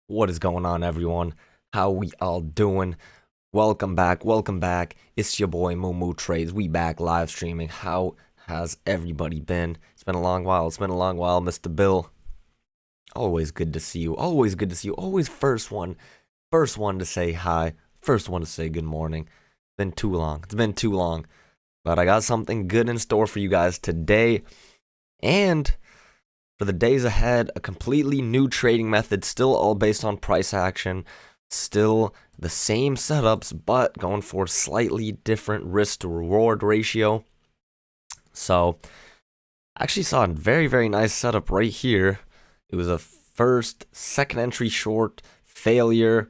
What is going on, everyone? How we all doing? Welcome back, welcome back. It's your boy Moo Trades. We back live streaming. How has everybody been? It's been a long while. Mr. Bill. Always good to see you. Always good to see you. Always first one to say hi. First one to say good morning. Been too long. It's been too long. But I got something good in store for you guys today. And for the days ahead, a completely new trading method, still all based on price action, still the same setups, but going for slightly different risk to reward ratio. So, I actually saw a very, very nice setup right here. It was a second entry short failure.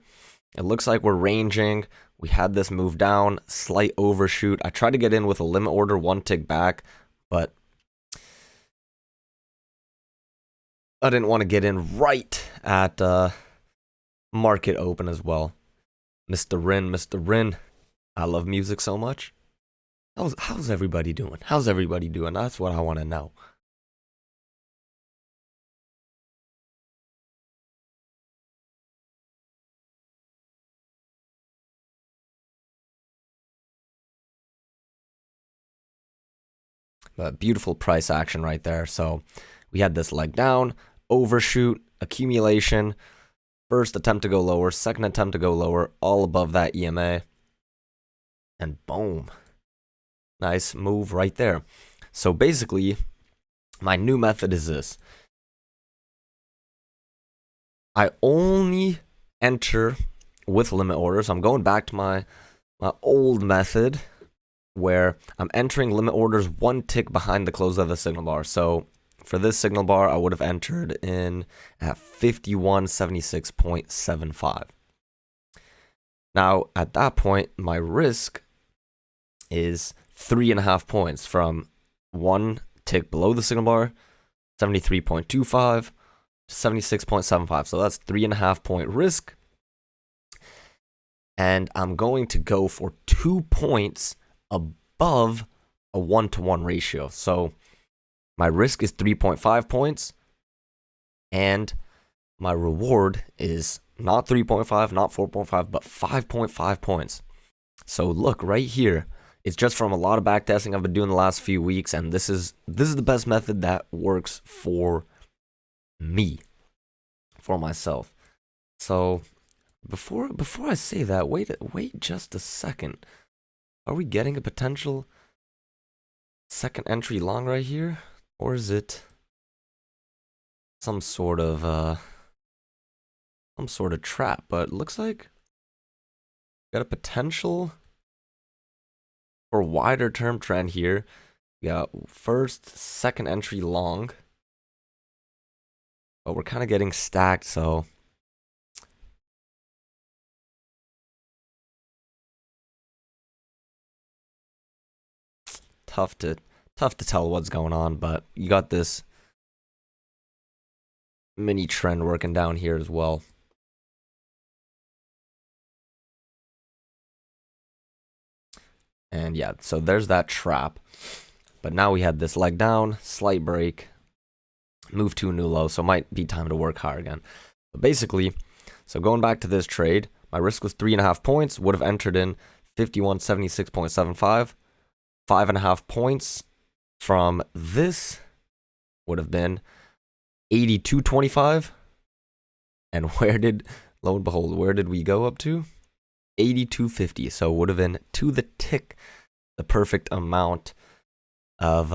It looks like we're ranging. We had this move down, slight overshoot. I tried to get in with a limit order, one tick back, but I didn't want to get in right at market open as well. Mr. Rin, I love music so much. How's everybody doing? How's everybody doing? That's what I want to know. But beautiful price action right there. So we had this leg down, overshoot, accumulation, first attempt to go lower, second attempt to go lower, all above that EMA. And boom. Nice move right there. So basically, my new method is this. I only enter with limit orders. I'm going back to my old method where I'm entering limit orders one tick behind the close of the signal bar. So for this signal bar, I would have entered in at 5176.75. Now, at that point, my risk is 3.5 points from one tick below the signal bar, 73.25 to 76.75. So that's 3.5 point risk. And I'm going to go for 2 points above a 1-to-1 ratio. So my risk is 3.5 points, and my reward is not 3.5, not 4.5, but 5.5 points. So look right here. It's just from a lot of backtesting I've been doing the last few weeks, and this is the best method that works for me, for myself. So before I say that, wait just a second. Are we getting a potential second entry long right here? Or is it some sort of trap? But it looks like got a potential for wider term trend here. We got first, second entry long. But we're kind of getting stacked, so tough to tell what's going on, but you got this mini trend working down here as well. And yeah, so there's that trap. But now we had this leg down, slight break, move to a new low, so it might be time to work hard again. But basically, so going back to this trade, my risk was 3.5 points, would have entered in 5176.75. 5.5 points from this would have been 82.25. And lo and behold, where did we go up to? 82.50. So it would have been to the tick the perfect amount of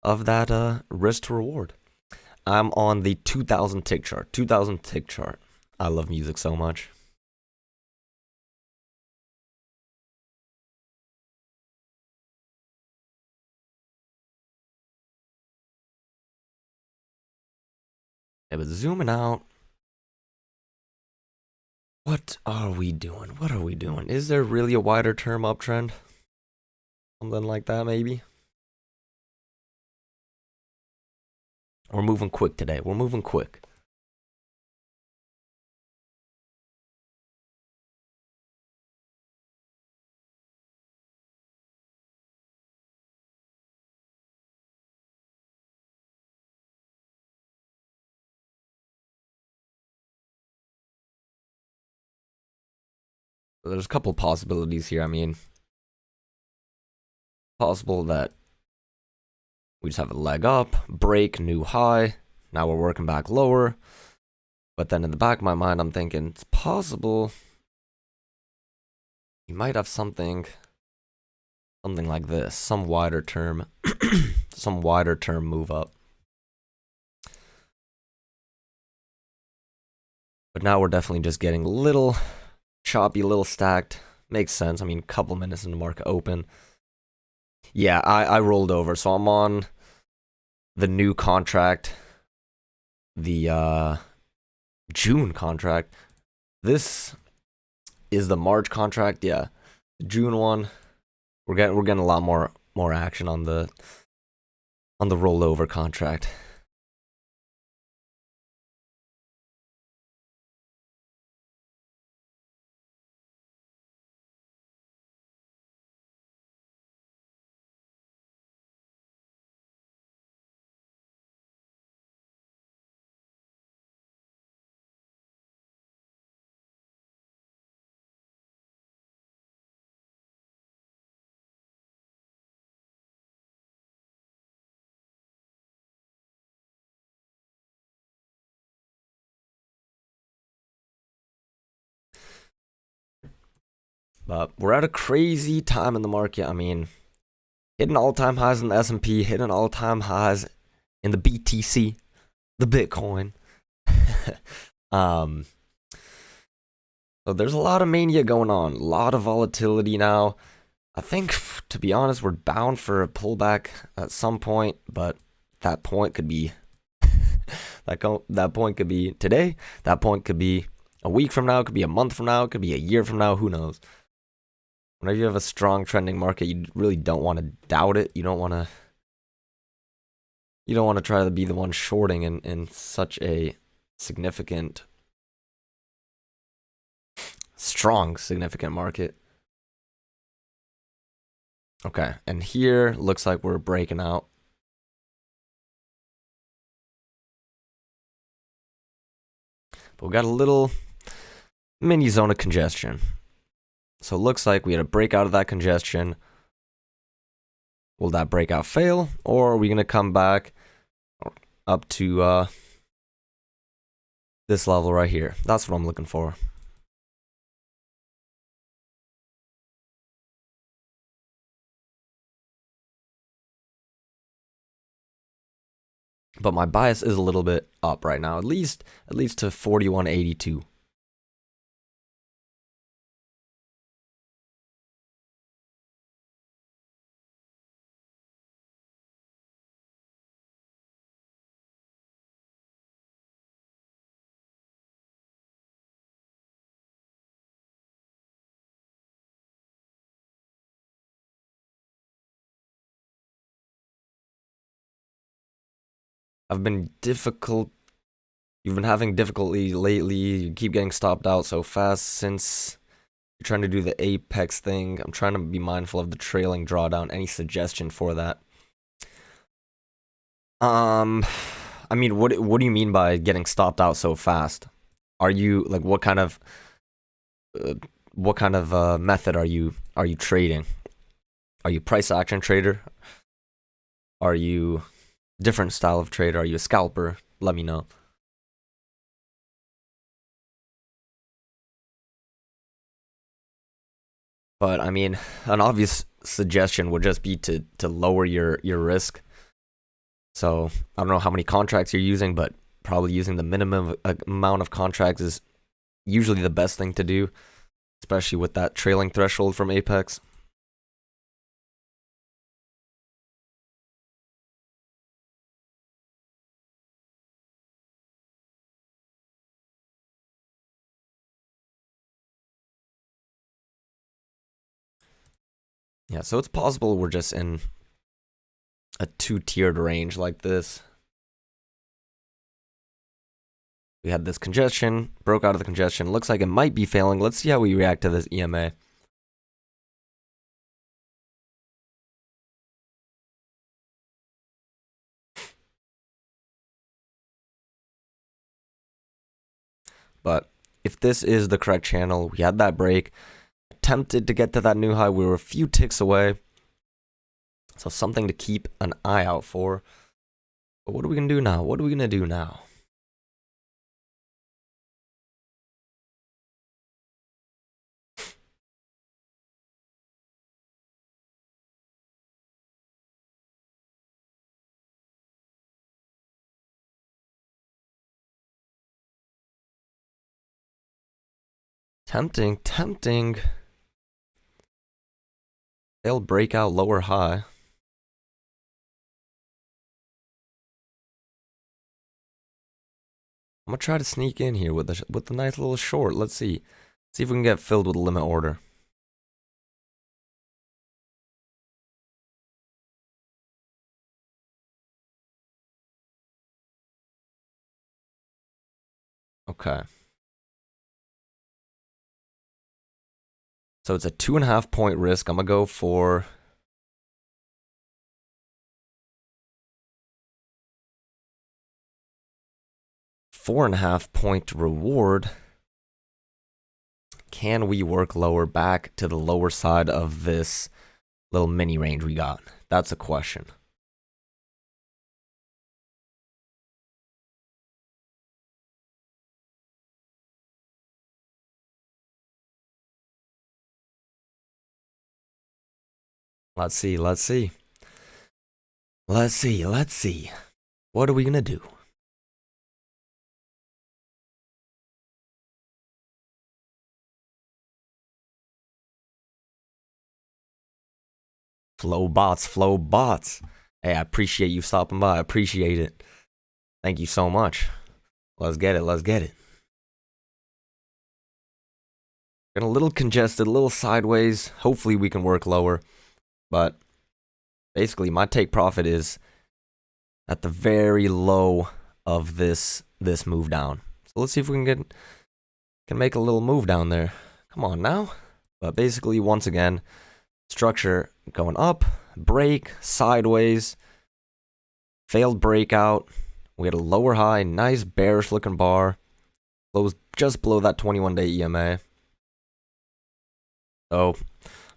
that risk to reward. I'm on the 2000 tick chart. 2000 tick chart. I love music so much. Yeah, but zooming out, what are we doing? What are we doing? Is there really a wider term uptrend? Something like that, maybe? We're moving quick today. We're moving quick. there's a couple possibilities here. I mean, possible that we just have a leg up, break, new high. Now we're working back lower. But then in the back of my mind, I'm thinking it's possible you might have something like this, some wider term, some wider term move up. But now we're definitely just getting a little choppy, a little stacked. Makes sense. I mean, a couple minutes in the market open. Yeah, I rolled over. So I'm on the new contract, the June contract. This is the March contract. Yeah, the June one. We're getting a lot more action on the rollover contract. But we're at a crazy time in the market. I mean, hitting all-time highs in the S&P, hitting all-time highs in the BTC, the Bitcoin. So there's a lot of mania going on, a lot of volatility now. I think, to be honest, we're bound for a pullback at some point, but that point could be that point could be today. That point could be a week from now. It could be a month from now. It could be a year from now. Who knows? Whenever you have a strong trending market, you really don't want to doubt it. You don't want to try to be the one shorting in such a significant, strong, significant market. Okay, and here looks like we're breaking out. But we got a little mini zone of congestion. So it looks like we had a breakout of that congestion. Will that breakout fail, or are we going to come back up to this level right here? That's what I'm looking for. But my bias is a little bit up right now, at least to 41.82. I've been difficult. You've been having difficulty lately. You keep getting stopped out so fast since you're trying to do the apex thing. I'm trying to be mindful of the trailing drawdown. Any suggestion for that? I mean, what do you mean by getting stopped out so fast? Are you like what kind of method are you trading? Are you price action trader? Are you different style of trader? Are you a scalper? Let me know. But I mean, an obvious suggestion would just be to lower your risk. So I don't know how many contracts you're using, but probably using the minimum amount of contracts is usually the best thing to do, especially with that trailing threshold from Apex. Yeah, so it's possible we're just in a two-tiered range like this. We had this congestion, broke out of the congestion. Looks like it might be failing. Let's see how we react to this EMA. But if this is the correct channel, we had that break. tempted to get to that new high. We were a few ticks away. So something to keep an eye out for. But what are we going to do now? What are we going to do now? Tempting. They'll break out lower high. I'm going to try to sneak in here with a nice little short. Let's see. See if we can get filled with a limit order. Okay. So it's a 2.5 point risk. I'm going to go for 4.5 point reward. Can we work lower back to the lower side of this little mini range we got? That's a question. Let's see. What are we going to do? Flow bots. Hey, I appreciate you stopping by. I appreciate it. Thank you so much. Let's get it. Getting a little congested, a little sideways. Hopefully we can work lower. But basically my take profit is at the very low of this move down. So let's see if we can make a little move down there. Come on now. But basically, once again, structure going up, break, sideways, failed breakout. We had a lower high, nice bearish looking bar. Closed just below that 21-day EMA. So,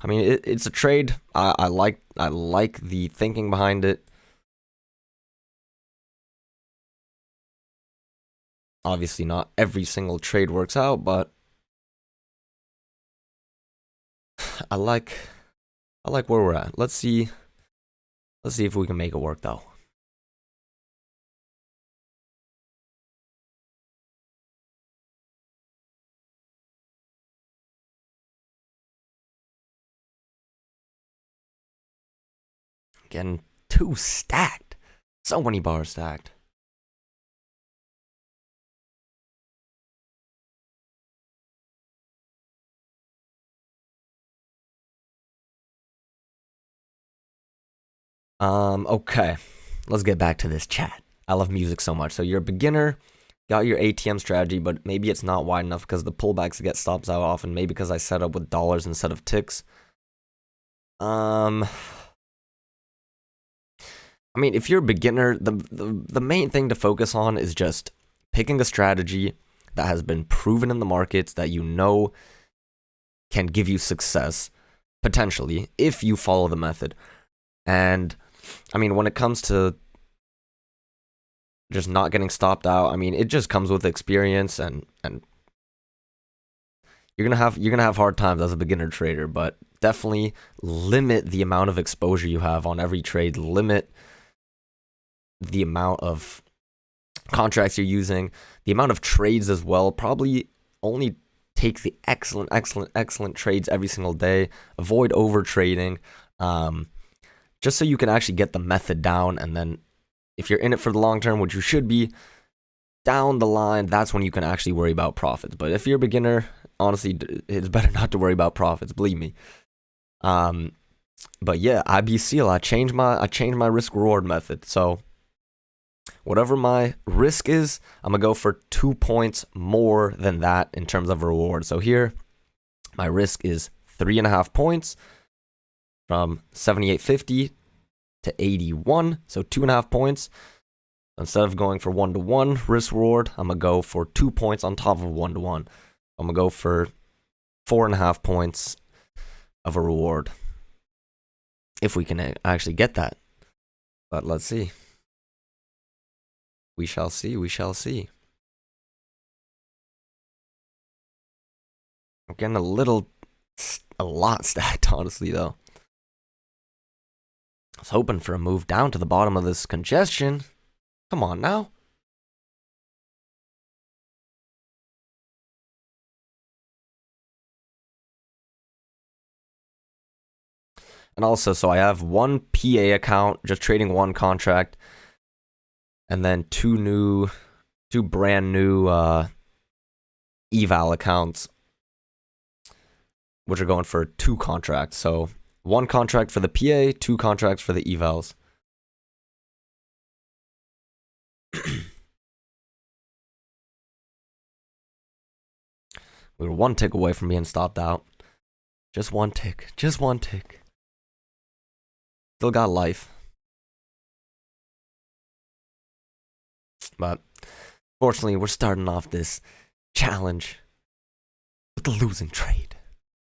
I mean, it's a trade. I like the thinking behind it. Obviously, not every single trade works out, but I like where we're at. Let's see if we can make it work though. Getting too stacked. So many bars stacked. Okay. Let's get back to this chat. I love music so much. So you're a beginner, got your ATM strategy, but maybe it's not wide enough because the pullbacks get stops out often. Maybe because I set up with dollars instead of ticks. I mean, if you're a beginner, the main thing to focus on is just picking a strategy that has been proven in the markets that you know can give you success, potentially, if you follow the method. And, I mean, when it comes to just not getting stopped out, I mean, it just comes with experience, and you're gonna have hard times as a beginner trader, but definitely limit the amount of exposure you have on every trade, limit the amount of contracts you're using, the amount of trades as well. Probably only take the excellent trades every single day. Avoid over trading, just so you can actually get the method down. And then if you're in it for the long term, which you should be, down the line, that's when you can actually worry about profits. But if you're a beginner, honestly, it's better not to worry about profits, believe me. But yeah, IBCL, I changed my risk reward method. So whatever my risk is, I'm gonna go for 2 points more than that in terms of reward. So here, my risk is 3.5 points from 78.50 to 81. So 2.5 points. Instead of going for 1-to-1 risk reward, I'm gonna go for 2 points on top of 1-to-1. I'm gonna go for 4.5 points of a reward. If we can actually get that. But let's see. We shall see. We shall see. I'm getting a lot stacked, honestly, though. I was hoping for a move down to the bottom of this congestion. Come on now. And also, so I have one PA account, just trading one contract, and then two brand new eval accounts, which are going for 2 contracts. So 1 contract for the PA, 2 contracts for the evals. We were 1 tick away from being stopped out. Just 1 tick. Just 1 tick. Still got life. But fortunately, we're starting off this challenge with the losing trade.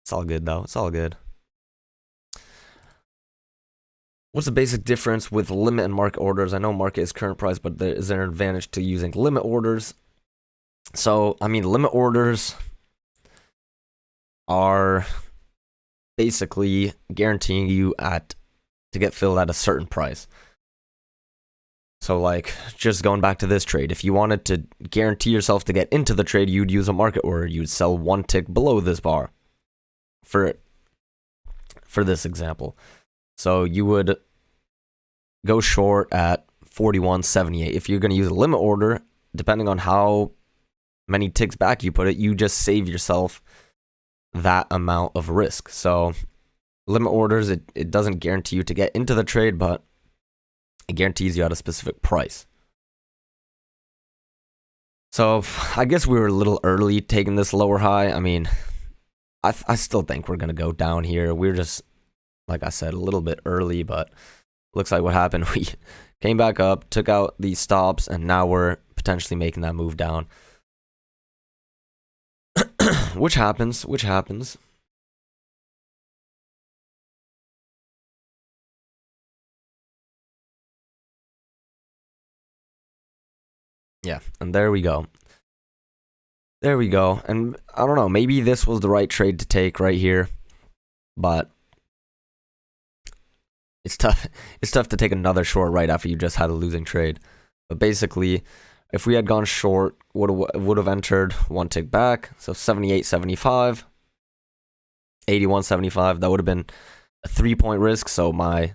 It's all good, though. It's all good. What's the basic difference with limit and market orders? I know market is current price, but is there an advantage to using limit orders? So, I mean, limit orders are basically guaranteeing you to get filled at a certain price. So, like, just going back to this trade, if you wanted to guarantee yourself to get into the trade, you'd use a market order. You'd sell 1 tick below this bar for this example. So you would go short at 41.78. If you're going to use a limit order, depending on how many ticks back you put it, you just save yourself that amount of risk. So limit orders, it doesn't guarantee you to get into the trade, but it guarantees you at a specific price. So I guess we were a little early taking this lower high. I mean, I still think we're going to go down here. We're just, like I said, a little bit early, but looks like what happened. We came back up, took out these stops, and now we're potentially making that move down. Which happens. Yeah, and there we go. There we go. And I don't know, maybe this was the right trade to take right here, but it's tough. It's tough to take another short right after you just had a losing trade. But basically, if we had gone short, would have entered 1 tick back, so 78.75, 81.75. That would have been a 3-point risk, so my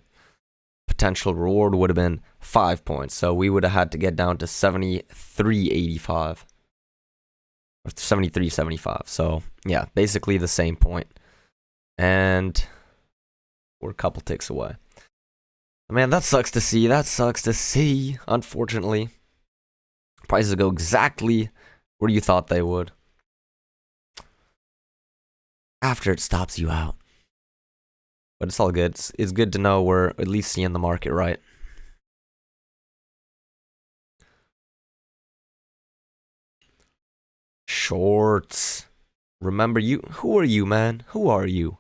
potential reward would have been 5 points. So we would have had to get down to 73.85 or 73.75. So yeah, basically the same point, and we're a couple ticks away. Man, that sucks to see. That sucks to see. Unfortunately, prices go exactly where you thought they would after it stops you out. But it's all good. It's good to know we're at least seeing the market right. Shorts. Remember you. Who are you, man? Who are you?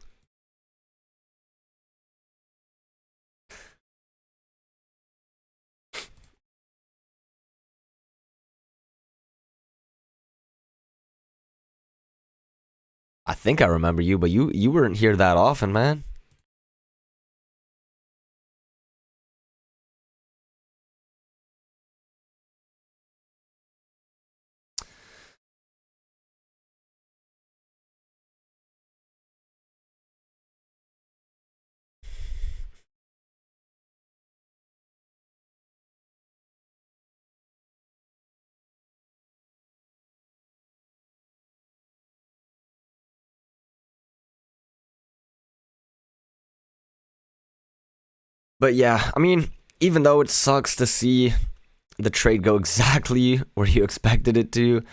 I think I remember you, but you weren't here that often, man. But yeah, I mean, even though it sucks to see the trade go exactly where you expected it to,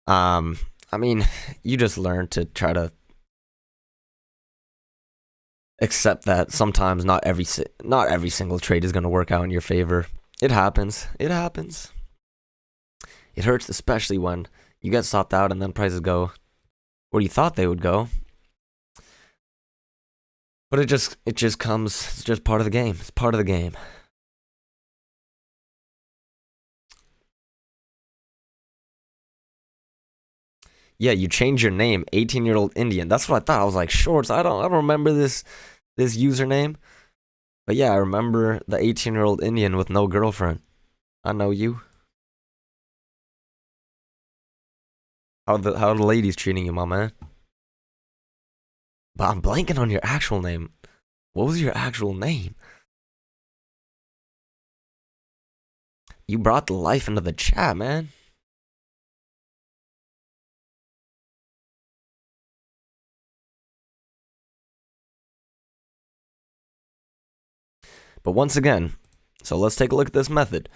I mean, you just learn to try to accept that sometimes not every single trade is going to work out in your favor. It happens. It happens. It hurts, especially when you get stopped out and then prices go where you thought they would go. But it just comes, it's just part of the game. It's part of the game. Yeah, you change your name, 18-year-old Indian. That's what I thought. I was like, Shorts, I don't remember this username. But yeah, I remember the 18-year-old Indian with no girlfriend. I know you. How the ladies treating you, my man? But I'm blanking on your actual name. What was your actual name? You brought the life into the chat, man. But once again, so let's take a look at this method.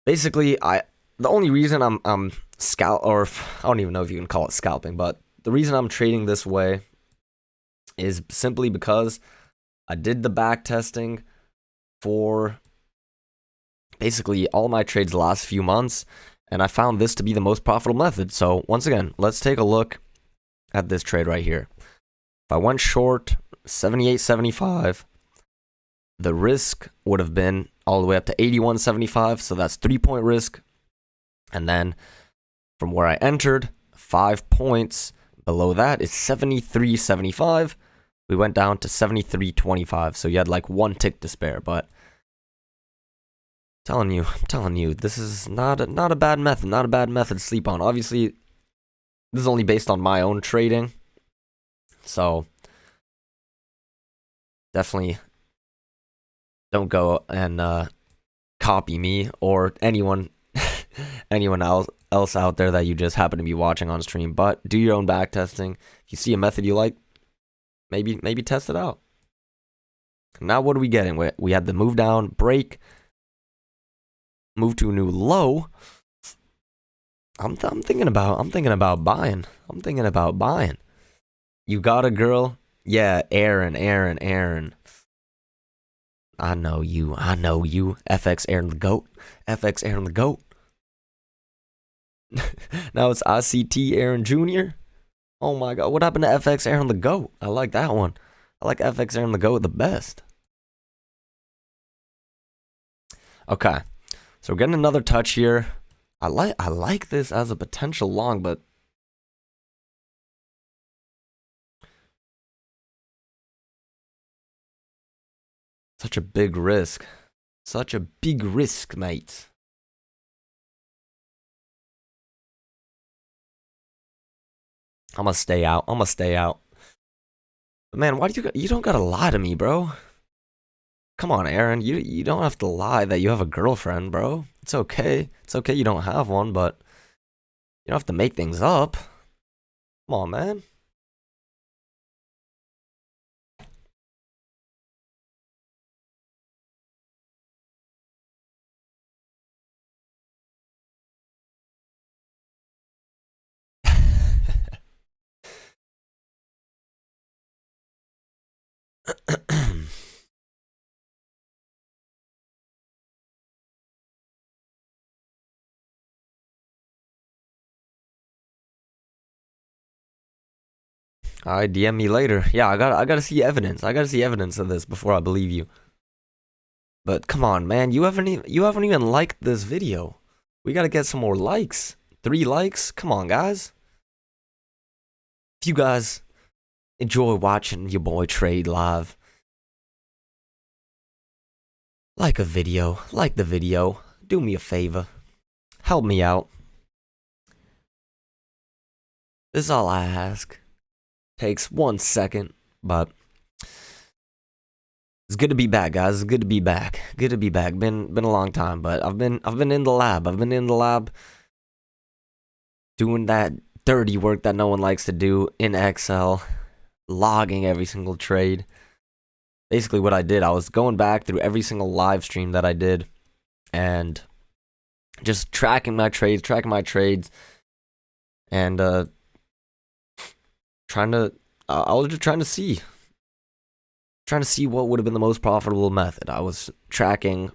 Basically, the only reason I'm or I don't even know if you can call it scalping, but the reason I'm trading this way is simply because I did the back testing for basically all my trades the last few months, and I found this to be the most profitable method. So once again, let's take a look at this trade right here. If I went short 78.75, the risk would have been all the way up to 81.75, so that's 3-point risk. And then from where I entered, 5 points below that is 73.75. We went down to 73.25, so you had like 1 tick to spare. But I'm telling you, this is not a bad method, not a bad method to sleep on. Obviously, this is only based on my own trading, so definitely don't go and copy me or anyone else out there that you just happen to be watching on stream. But do your own back testing. If you see a method you like, maybe test it out. Now what are we getting? We had the move down, break, move to a new low. I'm thinking about buying. You got a girl? Yeah, Aaron. I know you. FX Aaron the GOAT. Now it's ICT Aaron Jr. Oh my god, what happened to FX Aaron the GOAT? I like that one. I like FX Aaron the GOAT the best. Okay, so we're getting another touch here. I like this as a potential long, but such a big risk. Such a big risk, mate. I'm gonna stay out. But man, why do you don't gotta lie to me, bro? Come on, Aaron. You don't have to lie that you have a girlfriend, bro. It's okay. It's okay you don't have one, but you don't have to make things up. Come on, man. Alright, DM me later. Yeah, I gotta see evidence. I gotta see evidence of this before I believe you. But come on, man, you haven't even liked this video. We gotta get some more likes. 3 likes? Come on, guys. If you guys enjoy watching your boy trade live, like the video. Do me a favor. Help me out. This is all I ask. Takes 1 second, but it's good to be back, guys. It's good to be back. Been a long time, but I've been in the lab. Doing that dirty work that no one likes to do in Excel, logging every single trade. Basically what I did, I was going back through every single live stream that I did and just tracking my trades and I was just trying to see what would have been the most profitable method. I was tracking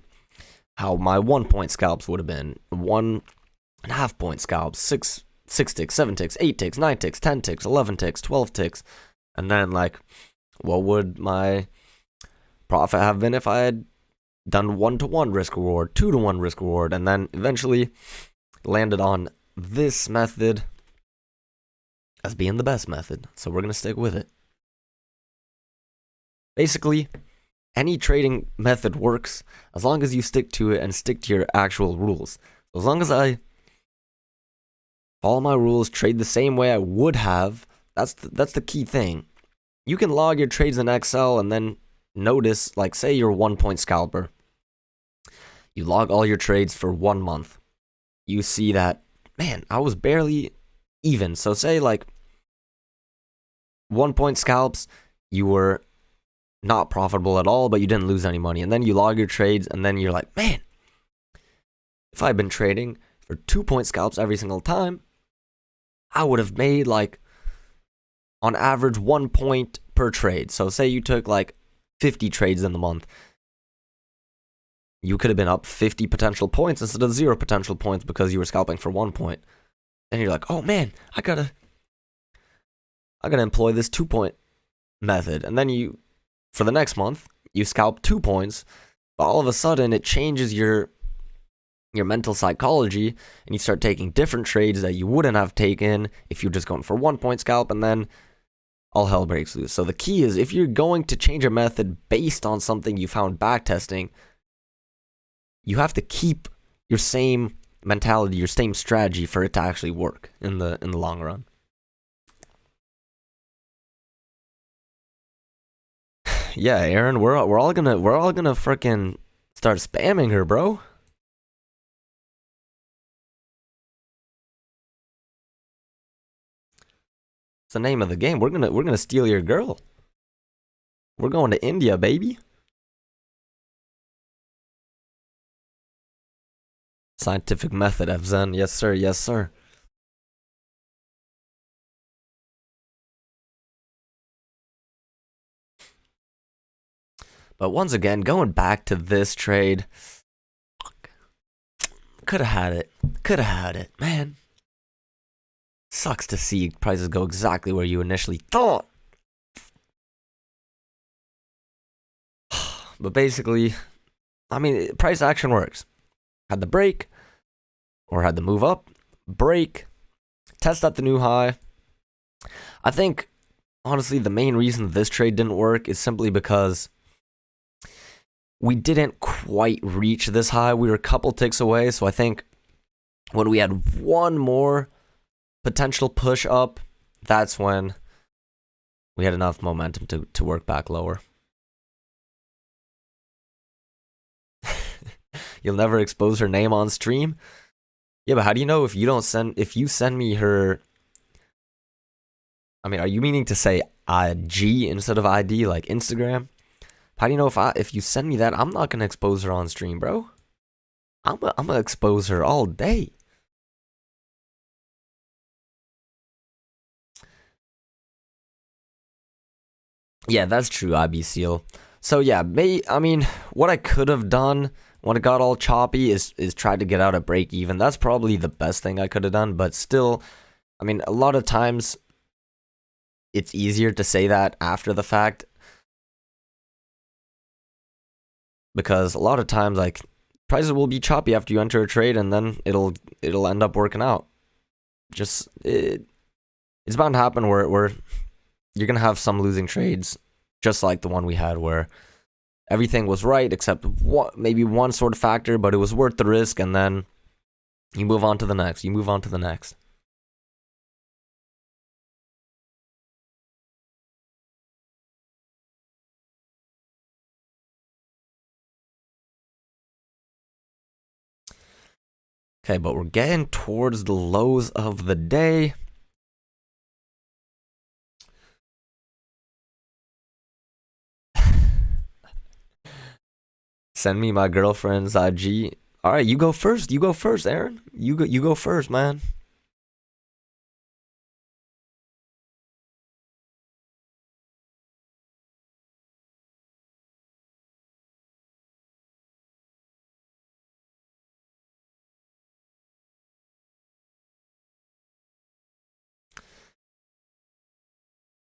how my 1-point scalps would have been, 1.5-point scalps, 6 ticks, 7 ticks, 8 ticks, 9 ticks, 10 ticks, 11 ticks, 12 ticks, and then like What would my profit have been if I had done 1-to-1 risk reward, 2-to-1 risk reward, and then eventually landed on this method as being the best method. So we're going to stick with it. Basically, any trading method works as long as you stick to it and stick to your actual rules. As long as I follow my rules, trade the same way I would have, that's the key thing. You can log your trades in Excel and then notice, like, say you're a 1-point scalper. You log all your trades for 1 month. You see that, man, I was barely even. So say like 1-point scalps, you were not profitable at all, but you didn't lose any money. And then you log your trades, and then you're like, man, if I'd been trading for 2-point scalps every single time, I would have made like on average 1 point per trade. So say you took like 50 trades in the month. You could have been up 50 potential points instead of 0 potential points because you were scalping for 1 point. And you're like, oh man, I gotta employ this 2-point method. And then you, for the next month, you scalp 2 points, but all of a sudden it changes your mental psychology, and you start taking different trades that you wouldn't have taken if you're just going for 1-point scalp, and then all hell breaks loose. So the key is, if you're going to change a method based on something you found backtesting, you have to keep your same mentality, your same strategy for it to actually work in the long run. Yeah, Aaron, we're all gonna freaking start spamming her, bro. It's the name of the game. We're gonna steal your girl. We're going to India, baby. Scientific method, Evzen. Yes, sir. Yes, sir. But once again, going back to this trade, could have had it. Could have had it, man. Sucks to see prices go exactly where you initially thought. But basically, I mean, price action works. Had the break, or had the move up, break, test at the new high. I think, honestly, the main reason this trade didn't work is simply because we didn't quite reach this high. We were a couple ticks away, so I think when we had one more potential push up, that's when we had enough momentum to work back lower. You'll never expose her name on stream? Yeah, but how do you know if you send me her? I mean, are you meaning to say IG instead of ID, like Instagram? How do you know if you send me that, I'm not gonna expose her on stream, bro? I'm gonna expose her all day. Yeah, that's true, IB Seal. So yeah, I mean, what I could have done when it got all choppy is try to get out at break even. That's probably the best thing I could have done, but still, I mean, a lot of times it's easier to say that after the fact, because a lot of times, like, prices will be choppy after you enter a trade, and then it'll end up working out. Just it's bound to happen where you're gonna have some losing trades, just like the one we had where everything was right except maybe one sort of factor, but it was worth the risk, and then you move on to the next. You move on to the next. Okay, but we're getting towards the lows of the day. Send me my girlfriend's IG. All right, you go first. You go first, Aaron. You go first, man.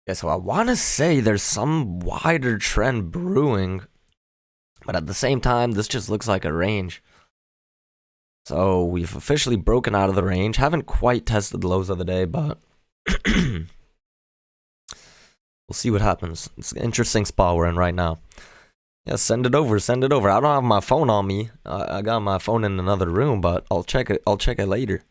Yeah, so I want to say there's some wider trend brewing, but at the same time, this just looks like a range. So we've officially broken out of the range. Haven't quite tested the lows of the day, but we'll see what happens. It's an interesting spot we're in right now. Yeah, send it over, send it over. I don't have my phone on me. I got my phone in another room, but I'll check it. I'll check it later.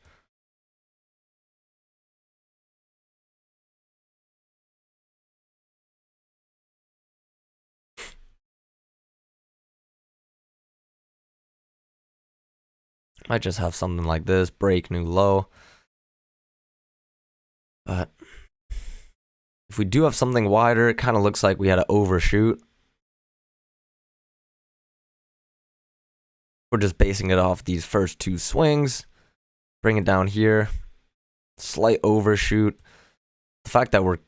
Might just have something like this, break new low. But if we do have something wider, it kind of looks like we had to overshoot. We're just basing it off these first two swings. Bring it down here. Slight overshoot. The fact that we're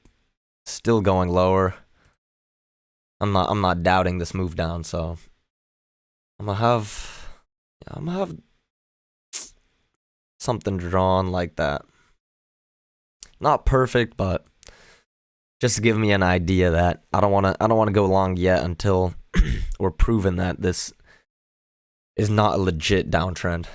still going lower, I'm not doubting this move down, so I'm gonna have something drawn like that. Not perfect, but just to give me an idea that I don't want to go long yet until we're proven that this is not a legit downtrend.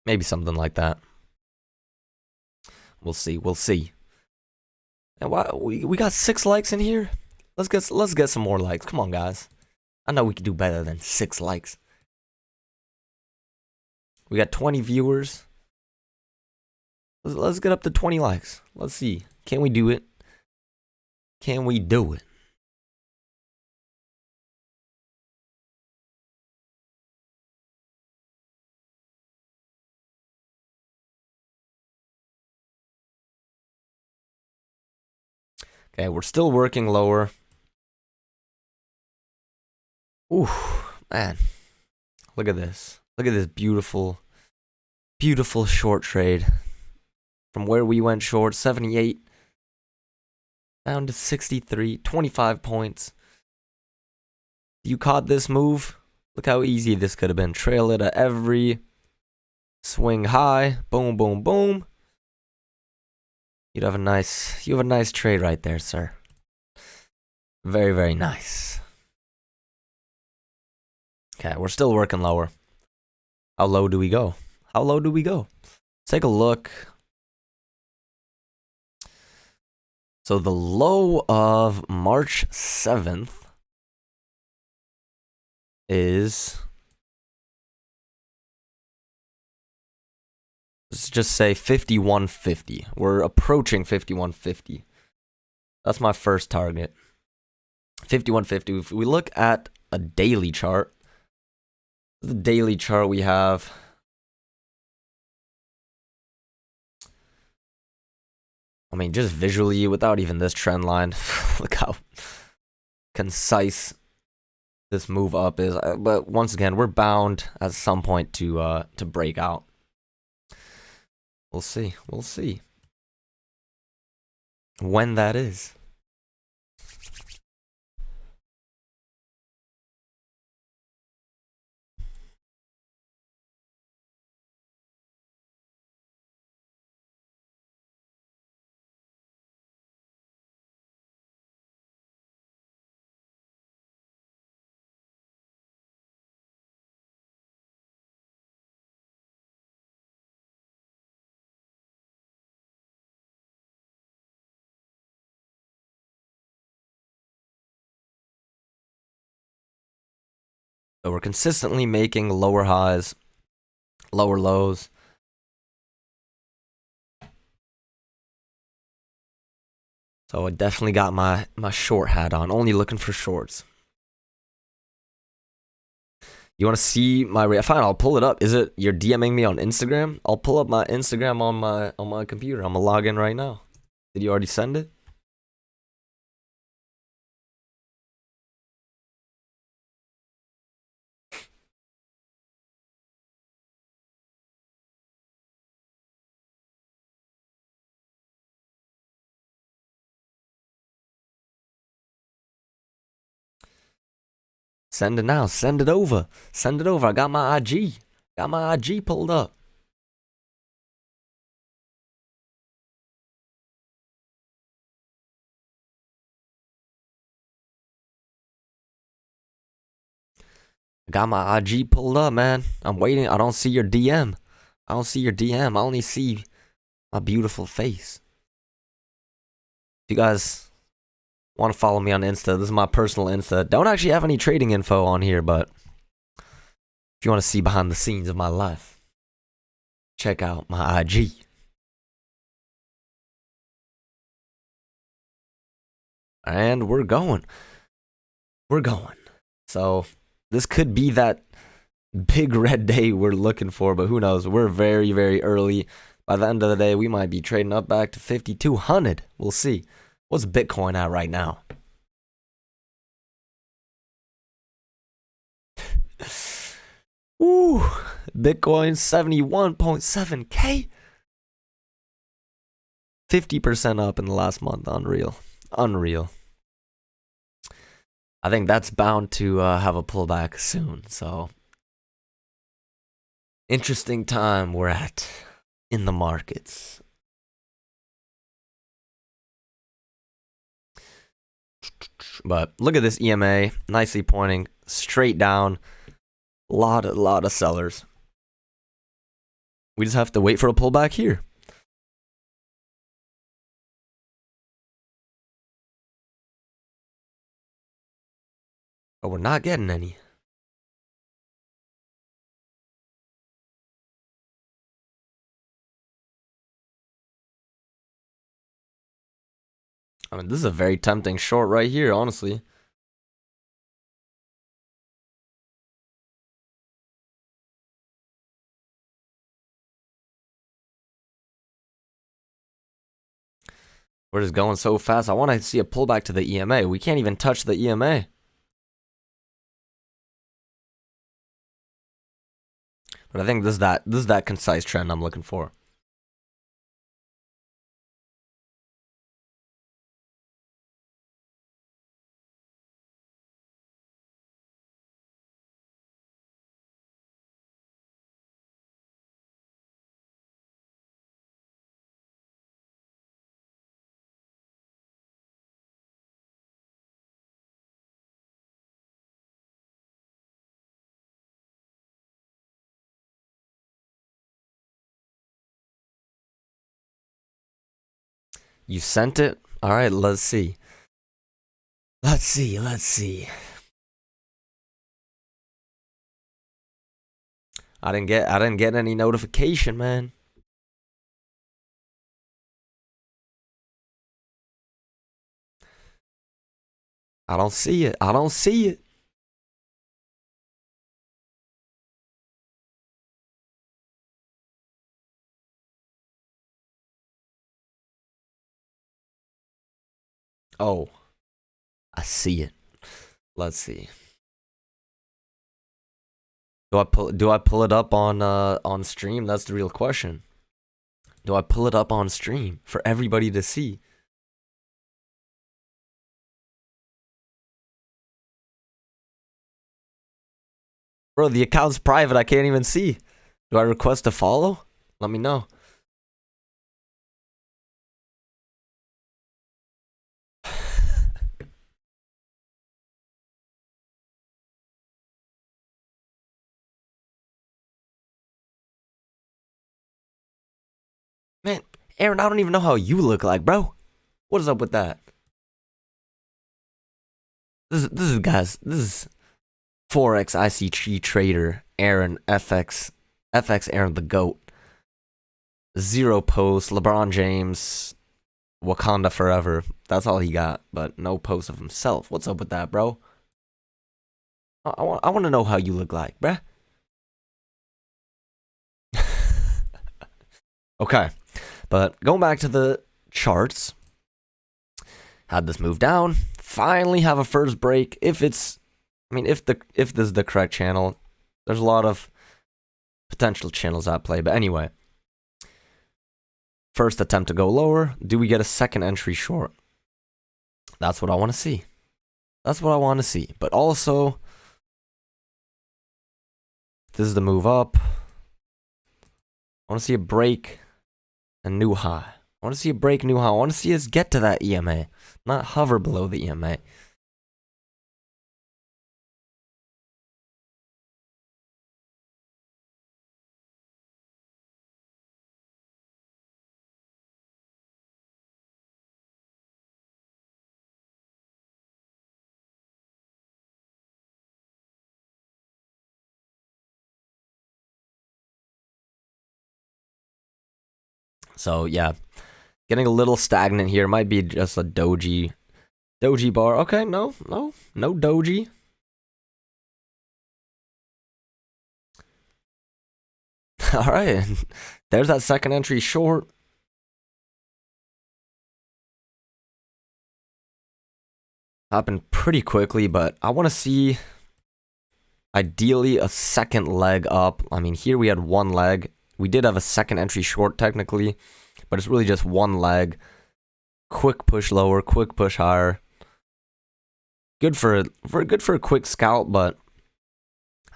Maybe something like that. We'll see. We'll see. And why we got 6 likes in here? Let's get some more likes. Come on, guys. I know we can do better than 6 likes. We got 20 viewers. Let's get up to 20 likes. Let's see. Can we do it? Can we do it? Okay, we're still working lower. Ooh, man. Look at this. Look at this beautiful, beautiful short trade. From where we went short, 78 down to 63, 25 points. You caught this move. Look how easy this could have been. Trail it at every swing high. Boom, boom, boom. You have a nice trade right there, sir. Very, very nice. Okay, we're still working lower. How low do we go? How low do we go? Let's take a look. So the low of March 7th is, let's just say 5150. We're approaching 5150. That's my first target. 5150. If we look at a daily chart, the daily chart we have, I mean, just visually, without even this trend line, look how concise this move up is. But once again, we're bound at some point to break out. We'll see. We'll see when that is. So we're consistently making lower highs, lower lows. So I definitely got my short hat on, only looking for shorts. You want to see my fine, I'll pull it up. Is it you're DMing me on Instagram? I'll pull up my Instagram on my computer. I'm gonna log in right now. Did you already send it? Send it now. Send it over. Send it over. I got my IG. Got my IG pulled up. Got my IG pulled up, man. I'm waiting. I don't see your DM. I don't see your DM. I only see my beautiful face. If you guys want to follow me on Insta, this is my personal Insta. Don't actually have any trading info on here, but if you want to see behind the scenes of my life, check out my IG. And we're going. We're going. So this could be that big red day we're looking for, but who knows? We're very, very early. By the end of the day, we might be trading up back to 5,200. We'll see. What's Bitcoin at right now? Ooh, Bitcoin 71.7K. 50% up in the last month. Unreal. Unreal. I think that's bound to have a pullback soon. So, interesting time we're at in the markets. But look at this EMA, nicely pointing straight down. Lot of sellers. We just have to wait for a pullback here. But we're not getting any. I mean, this is a very tempting short right here, honestly. We're just going so fast. I want to see a pullback to the EMA. We can't even touch the EMA. But I think this is that concise trend I'm looking for. You sent it? All right, let's see. Let's see. I didn't get any notification, man. I don't see it. I don't see it. Oh, I see it. Let's see. Do I pull it up on stream? That's the real question. Do I pull it up on stream for everybody to see? Bro, the account's private. I can't even see. Do I request a follow? Let me know. Man, Aaron, I don't even know how you look like, bro. What is up with that? This is guys. This is forex ICG trader Aaron FX Aaron the GOAT. Zero posts. LeBron James, Wakanda forever. That's all he got, but no post of himself. What's up with that, bro? I want to know how you look like, bruh. Okay, but going back to the charts, had this move down. Finally, have a first break. If this is the correct channel, there's a lot of potential channels at play. But anyway, first attempt to go lower. Do we get a second entry short? That's what I want to see. That's what I want to see. But also, This is the move up. I want to see a break, a new high. I want to see a break, new high. I want to see us get to that EMA, not hover below the EMA. So yeah, getting a little stagnant here. Might be just a doji bar. Okay, no doji. All right, there's that second entry short. Happened pretty quickly, but I want to see ideally a second leg up. I mean, here we had one leg. We did have a second entry short technically, but it's really just one leg. Quick push lower, quick push higher. Good for a quick scalp, but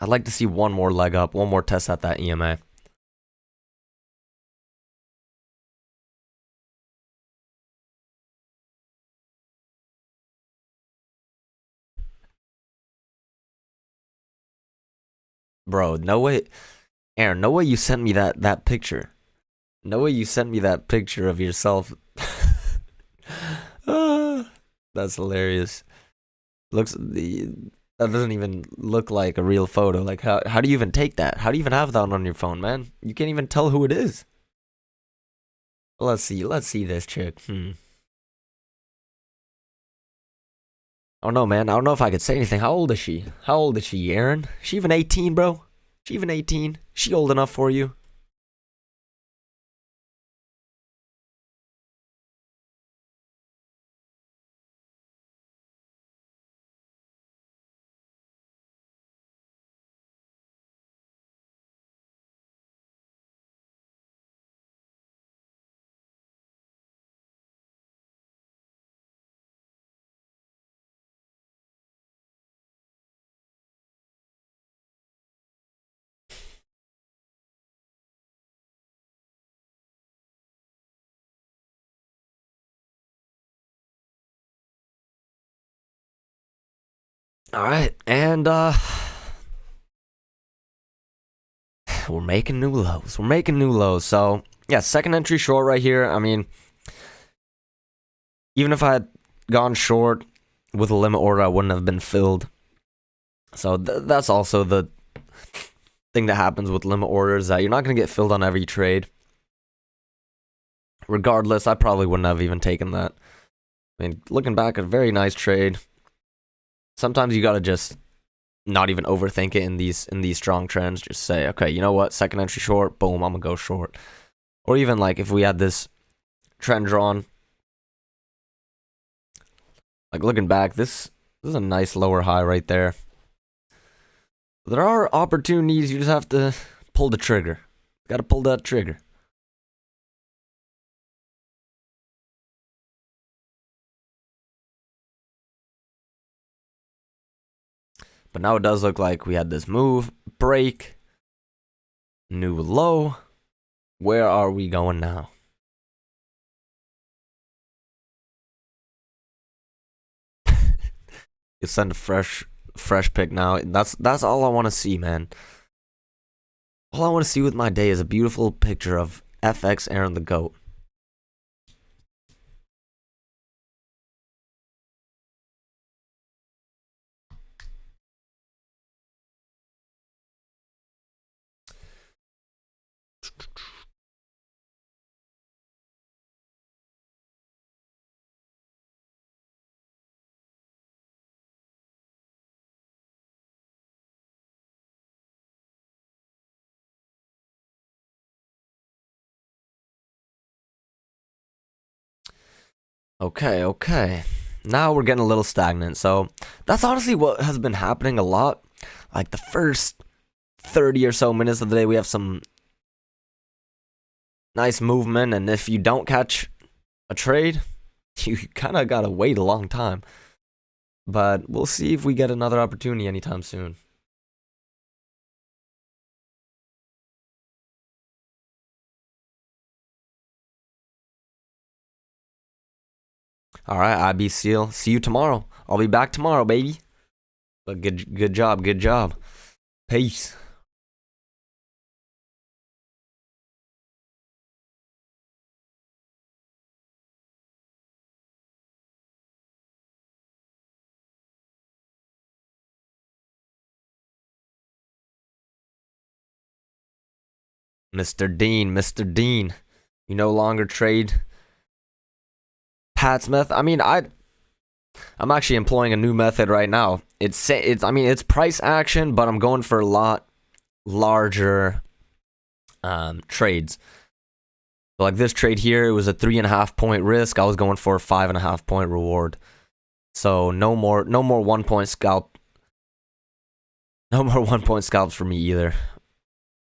I'd like to see one more leg up, one more test at that EMA. Bro, no way, Aaron, no way you sent me that picture. No way you sent me that picture of yourself. That's hilarious. That doesn't even look like a real photo. Like how do you even take that? How do you even have that on your phone, man? You can't even tell who it is. Let's see this chick. I don't know, man. I don't know if I could say anything. How old is she? How old is she, Aaron? She even 18, bro? She even 18? She old enough for you? All right, and we're making new lows. We're making new lows. So yeah, second entry short right here. I mean, even if I had gone short with a limit order, I wouldn't have been filled. So that's also the thing that happens with limit orders, that you're not going to get filled on every trade. Regardless, I probably wouldn't have even taken that. I mean, looking back, a very nice trade. Sometimes you got to just not even overthink it in these strong trends. Just say, okay, you know what? Second entry short, boom, I'm going to go short. Or even like if we had this trend drawn, like looking back, this is a nice lower high right there. There are opportunities, you just have to pull the trigger. Got to pull that trigger. But now it does look like we had this move, break, new low. Where are we going now? You send a fresh pick now. That's all I want to see, man. All I want to see with my day is a beautiful picture of FX Aaron the GOAT. Okay. Now we're getting a little stagnant. So that's honestly what has been happening a lot. Like the first 30 or so minutes of the day, we have some nice movement. And if you don't catch a trade, you kind of got to wait a long time. But we'll see if we get another opportunity anytime soon. All right, IB Seal. See you tomorrow. I'll be back tomorrow, baby. But good job, good job. Peace. Mr. Dean, Mr. Dean. You no longer trade Pat Smith. I mean, I'm actually employing a new method right now. It's price action, but I'm going for a lot larger trades. So like this trade here, it was a 3.5 point risk. I was going for a 5.5 point reward. So no more 1 point scalp. No more 1 point scalps for me either.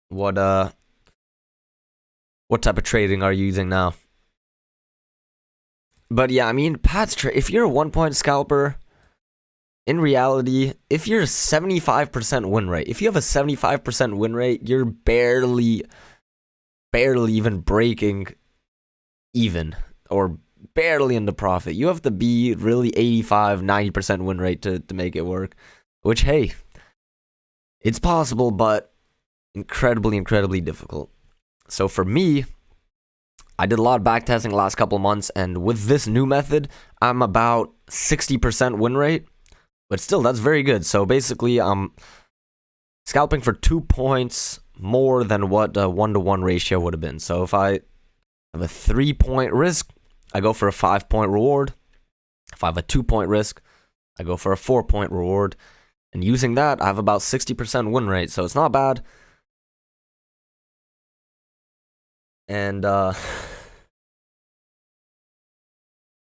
What type of trading are you using now? But yeah, I mean, Pat's trade. If you're a 1 point scalper, in reality, if you're a 75% win rate, if you have a 75% win rate, you're barely even breaking even or barely in the profit. You have to be really 85-90% win rate to make it work, which, hey, it's possible, but incredibly difficult. So for me, I did a lot of backtesting the last couple of months, and with this new method, I'm about 60% win rate, but still, that's very good. So basically, I'm scalping for 2 points more than what a 1-to-1 ratio would have been. So if I have a 3 point risk, I go for a 5 point reward. If I have a 2 point risk, I go for a 4 point reward. And using that, I have about 60% win rate, so it's not bad. And, oh,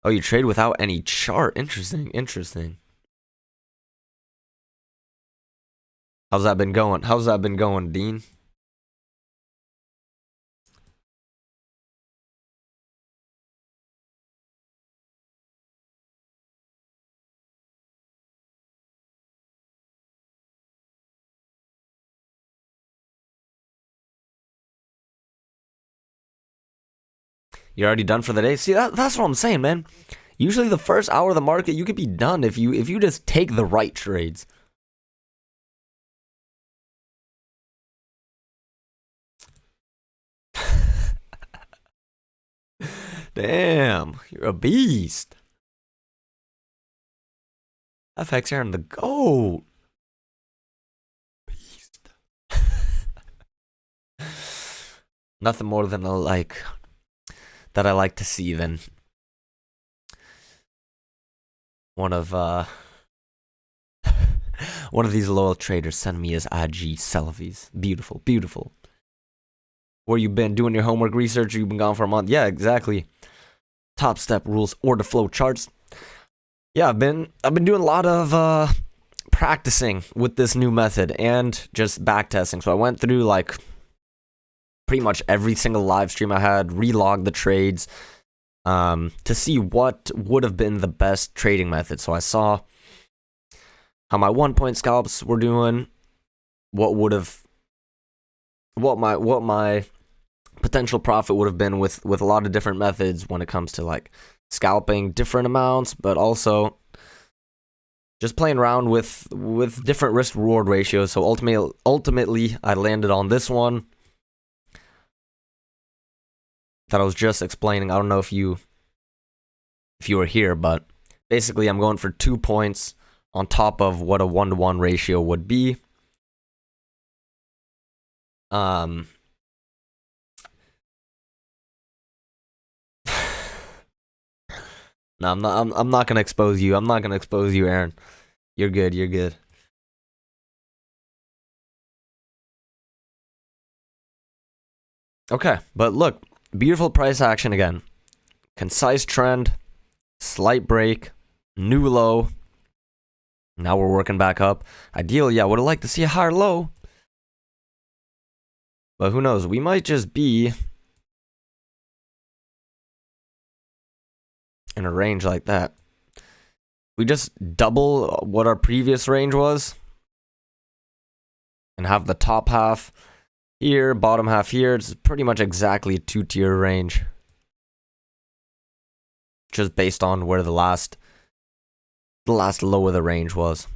you trade without any chart. Interesting. How's that been going, Dean? You're already done for the day? See, that's what I'm saying, man. Usually the first hour of the market, you could be done if you just take the right trades. Damn, you're a beast. FX Aaron the GOAT. Beast. Nothing more than I like to see than one of these loyal traders send me his IG selfies. Beautiful. Where you been doing your homework research? You've been gone for a month. Yeah, exactly. Top step rules, order flow charts. Yeah, I've been doing a lot of practicing with this new method and just backtesting. So I went through like pretty much every single live stream I had, relogged the trades to see what would have been the best trading method. So I saw how my 1 point scalps were doing, what my potential profit would have been with a lot of different methods when it comes to like scalping different amounts, but also just playing around with different risk reward ratios. So ultimately I landed on this one that I was just explaining. I don't know if you were here, but basically I'm going for 2 points on top of what a 1-to-1 ratio would be. No, I'm not gonna expose you. I'm not gonna expose you, Aaron. You're good. Okay, but look, beautiful price action again. Concise trend, slight break, new low. Now we're working back up. Ideally, I would have liked to see a higher low. But who knows? We might just be in a range like that. We just double what our previous range was and have the top half here, bottom half here. It's pretty much exactly a 2-tier range. just based on where the last low of the range was.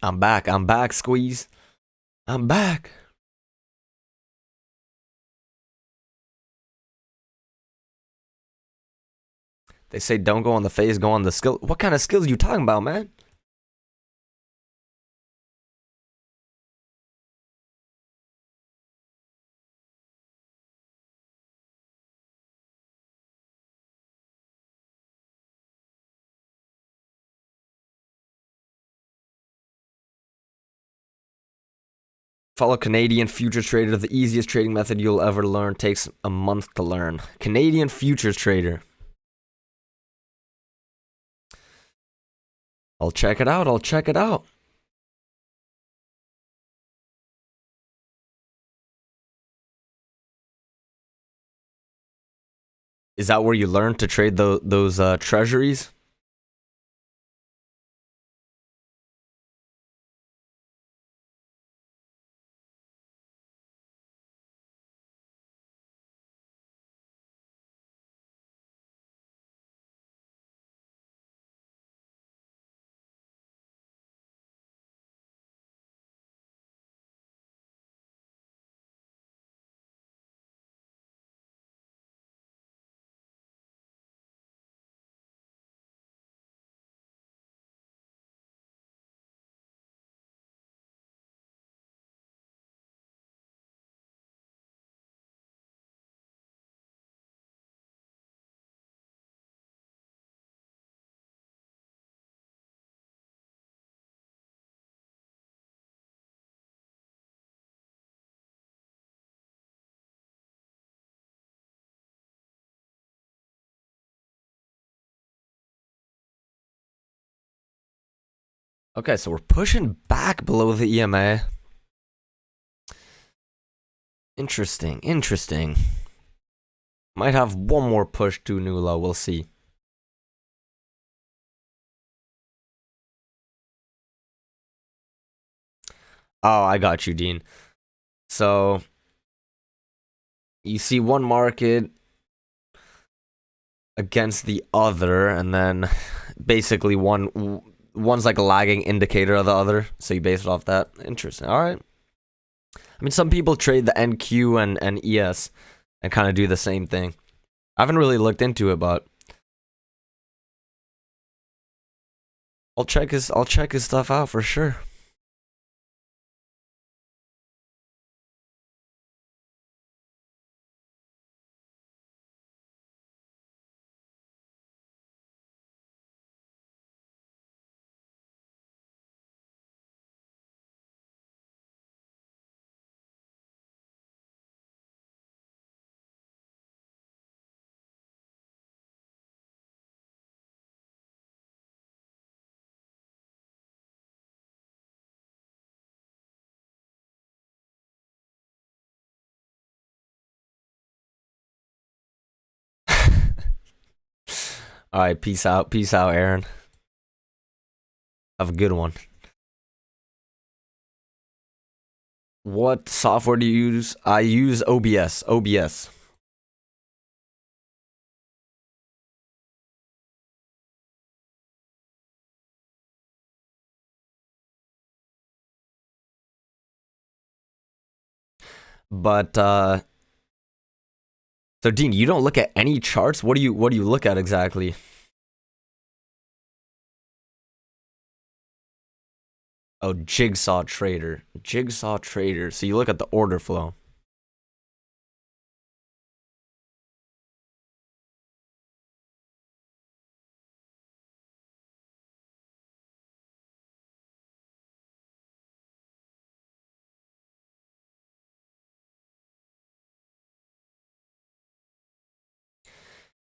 I'm back, squeeze. I'm back. They say don't go on the phase, go on the skill. What kind of skills are you talking about, man? Follow Canadian futures trader, the easiest trading method you'll ever learn. Takes a month to learn. Canadian futures trader. I'll check it out. Is that where you learn to trade those treasuries? Okay, so we're pushing back below the EMA. Interesting. Might have one more push to new low. We'll see. Oh, I got you, Dean. So you see one market against the other, and then basically one's like a lagging indicator of the other. So you base it off that. Interesting. All right. I mean, some people trade the NQ and ES and kind of do the same thing. I haven't really looked into it, but I'll check his stuff out for sure. All right, peace out, Aaron. Have a good one. What software do you use? I use OBS. But so Dean, you don't look at any charts? What do you look at exactly? Oh, Jigsaw Trader. So you look at the order flow.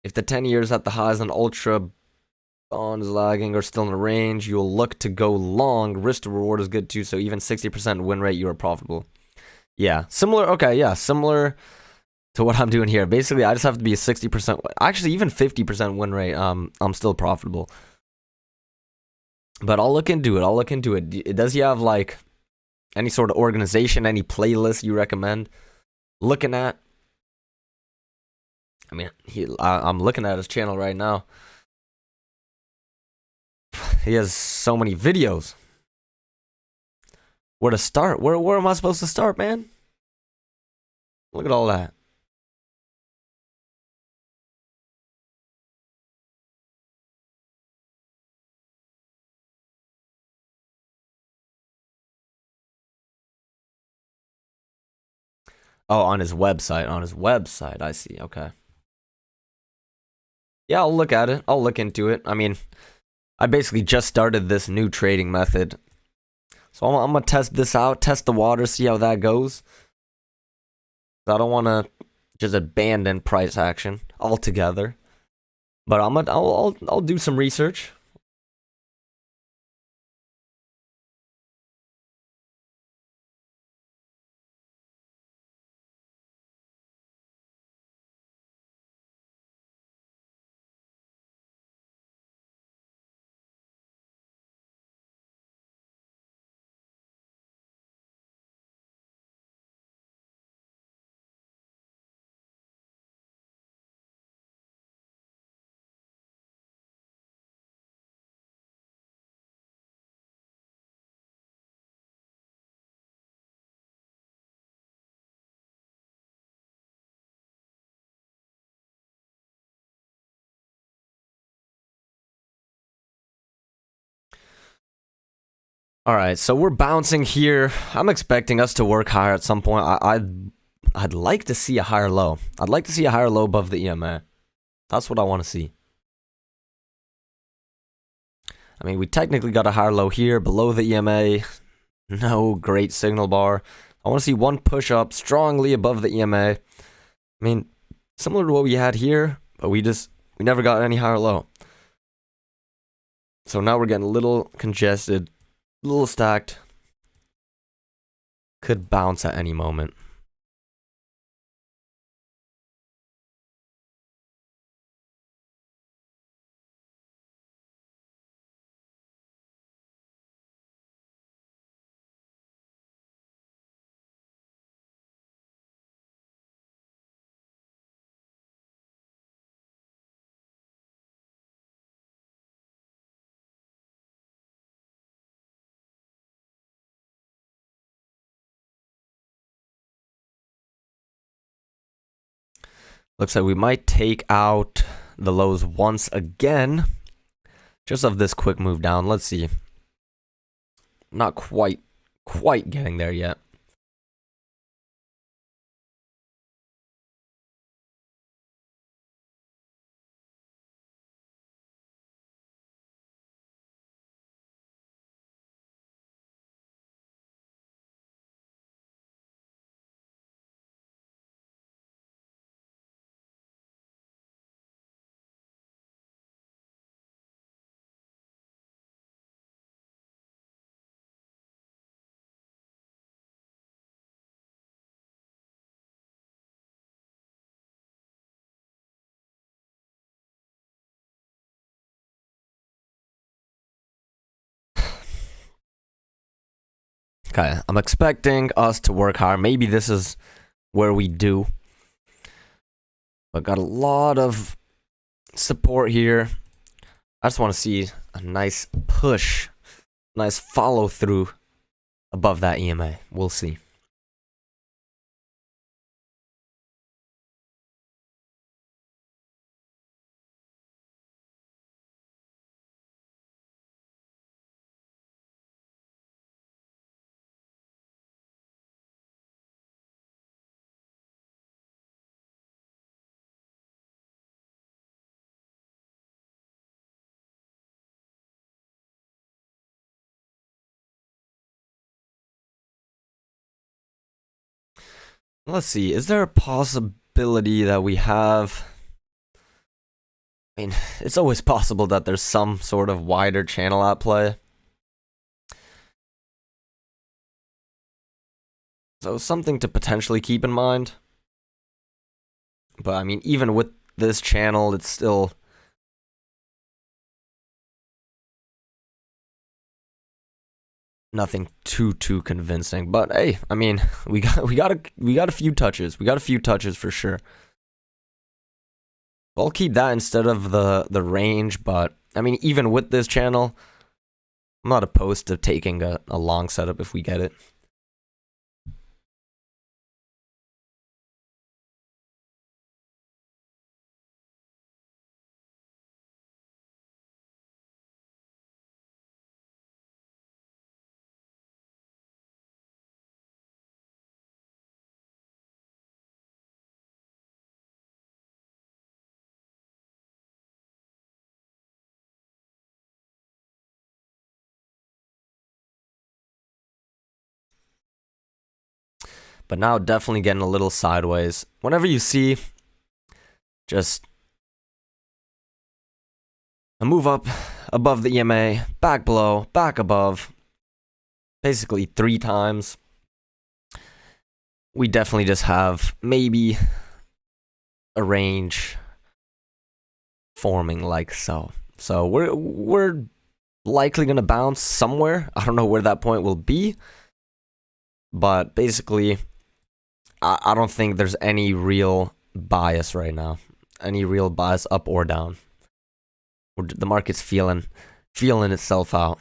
If the 10 years at the highs and ultra bond is lagging or still in the range, you'll look to go long. Risk to reward is good too, so even 60% win rate, you are profitable. Yeah, similar. Okay, yeah, similar to what I'm doing here. Basically, I just have to be a 60%, actually even 50% win rate. I'm still profitable. But I'll look into it. Does he have like any sort of organization, any playlist you recommend looking at? I mean, I'm looking at his channel right now. He has so many videos. Where to start? Where am I supposed to start, man? Look at all that. Oh, on his website. On his website. I see. Okay. Yeah, I'll look at it. I'll look into it. I mean, I basically just started this new trading method. So I'm going to test this out, test the water, see how that goes. I don't want to just abandon price action altogether. But I'll do some research. All right, so we're bouncing here. I'm expecting us to work higher at some point. I'd like to see a higher low. I'd like to see a higher low above the EMA. That's what I want to see. I mean, we technically got a higher low here below the EMA. No great signal bar. I want to see one push up strongly above the EMA. I mean, similar to what we had here, but we never got any higher low. So now we're getting a little congested, a little stacked. Could bounce at any moment. Looks like we might take out the lows once again. Just of this quick move down. Let's see. Not quite getting there yet. Okay, I'm expecting us to work hard. Maybe this is where we do. But got a lot of support here. I just want to see a nice push, nice follow through above that EMA. We'll see. Let's see. Is there a possibility that we have... I mean, it's always possible that there's some sort of wider channel at play. So something to potentially keep in mind. But I mean, even with this channel, it's still nothing too convincing. But hey, I mean, we got a few touches. We got a few touches for sure. I'll keep that instead of the range, but I mean, even with this channel, I'm not opposed to taking a long setup if we get it. But now definitely getting a little sideways. Whenever you see just a move up above the EMA, back below, back above, basically 3 times, we definitely just have maybe a range forming like so. So we're likely gonna bounce somewhere. I don't know where that point will be, but basically, I don't think there's any real bias right now. Any real bias up or down. The market's feeling itself out.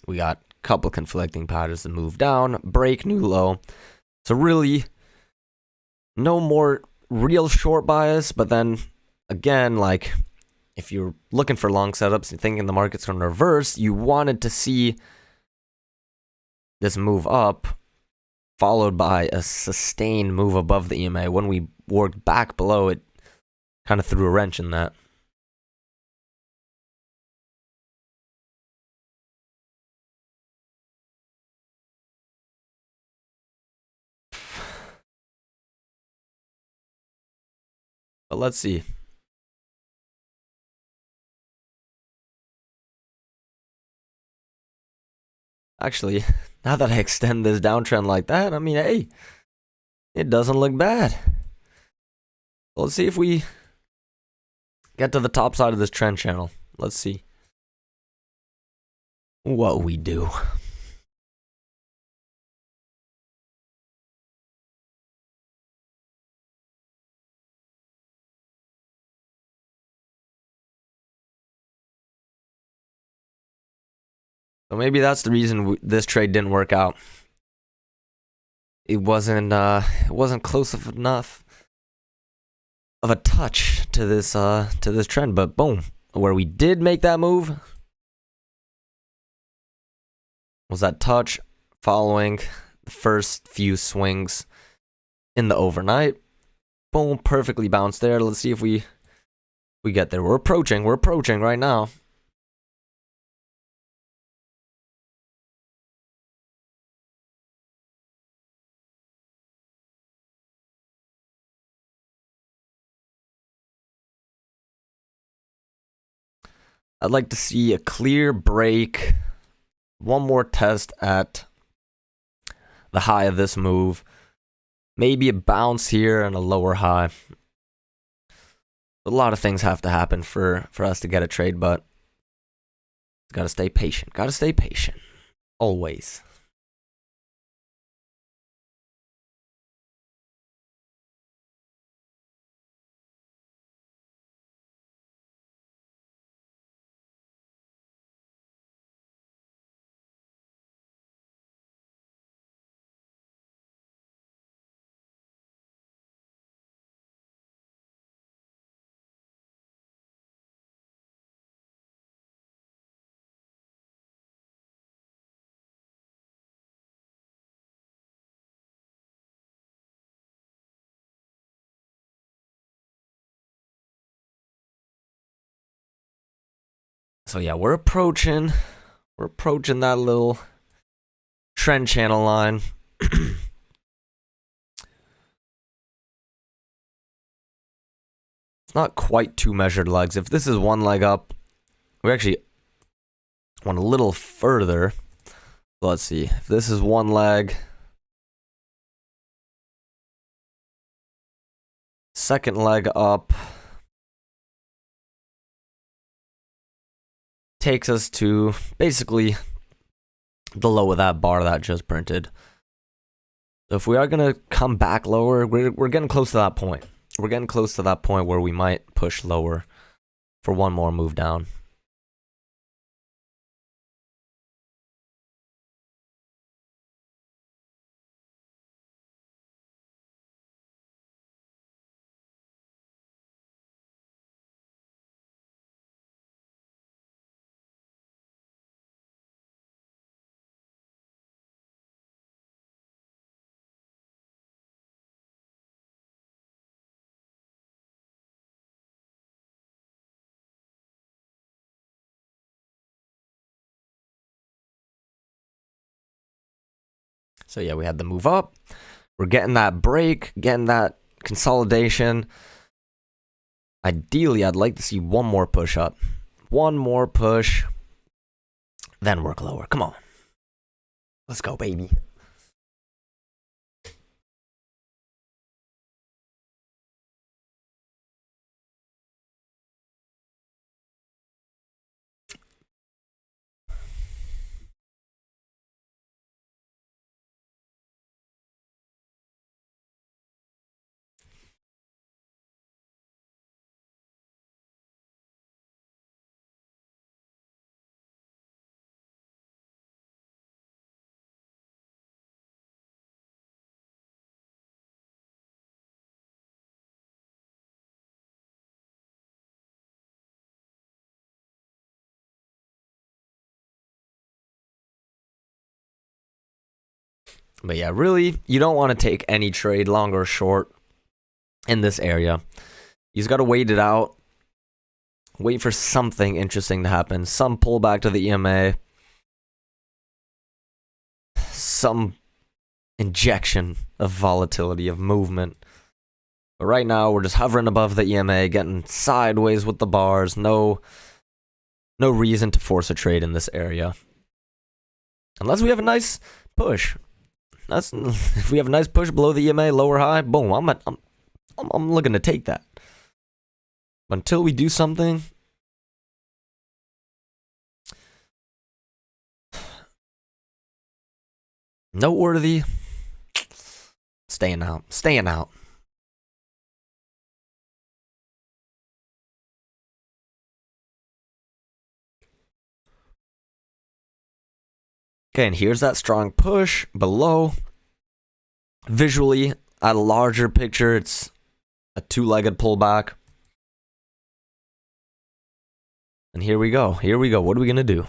We got a couple conflicting patterns to move down, break new low. So really, no more real short bias, but then again, like, if you're looking for long setups and thinking the market's going to reverse, you wanted to see this move up followed by a sustained move above the EMA. When we worked back below, it kind of threw a wrench in that. But let's see. Actually, now that I extend this downtrend like that, I mean, hey, it doesn't look bad. Let's see if we get to the top side of this trend channel. Let's see what we do. So maybe that's the reason this trade didn't work out. It wasn't close enough of a touch to this trend, but boom, where we did make that move was that touch following the first few swings in the overnight. Boom, perfectly bounced there. Let's see if we get there. We're approaching right now. I'd like to see a clear break. One more test at the high of this move. Maybe a bounce here and a lower high. A lot of things have to happen for us to get a trade, but gotta stay patient. Gotta stay patient. Always. So yeah, we're approaching that little trend channel line. It's not quite 2 measured legs. If this is 1 leg up, we actually want a little further. Let's see. If this is one leg, second leg up takes us to basically the low of that bar that just printed. So if we are going to come back lower, we're getting close to that point. We're getting close to that point where we might push lower for one more move down. So yeah, we had the move up. We're getting that break, getting that consolidation. Ideally, I'd like to see one more push up. One more push, then work lower. Come on. Let's go, baby. But yeah, really, you don't want to take any trade, long or short, in this area. You just got to wait it out. Wait for something interesting to happen. Some pullback to the EMA. Some injection of volatility, of movement. But right now, we're just hovering above the EMA, getting sideways with the bars. No reason to force a trade in this area. Unless we have a nice push. If we have a nice push below the EMA, lower high, boom, I'm looking to take that. But until we do something noteworthy, staying out. Okay, and here's that strong push below. Visually, at a larger picture, it's a two-legged pullback. And here we go. What are we going to do?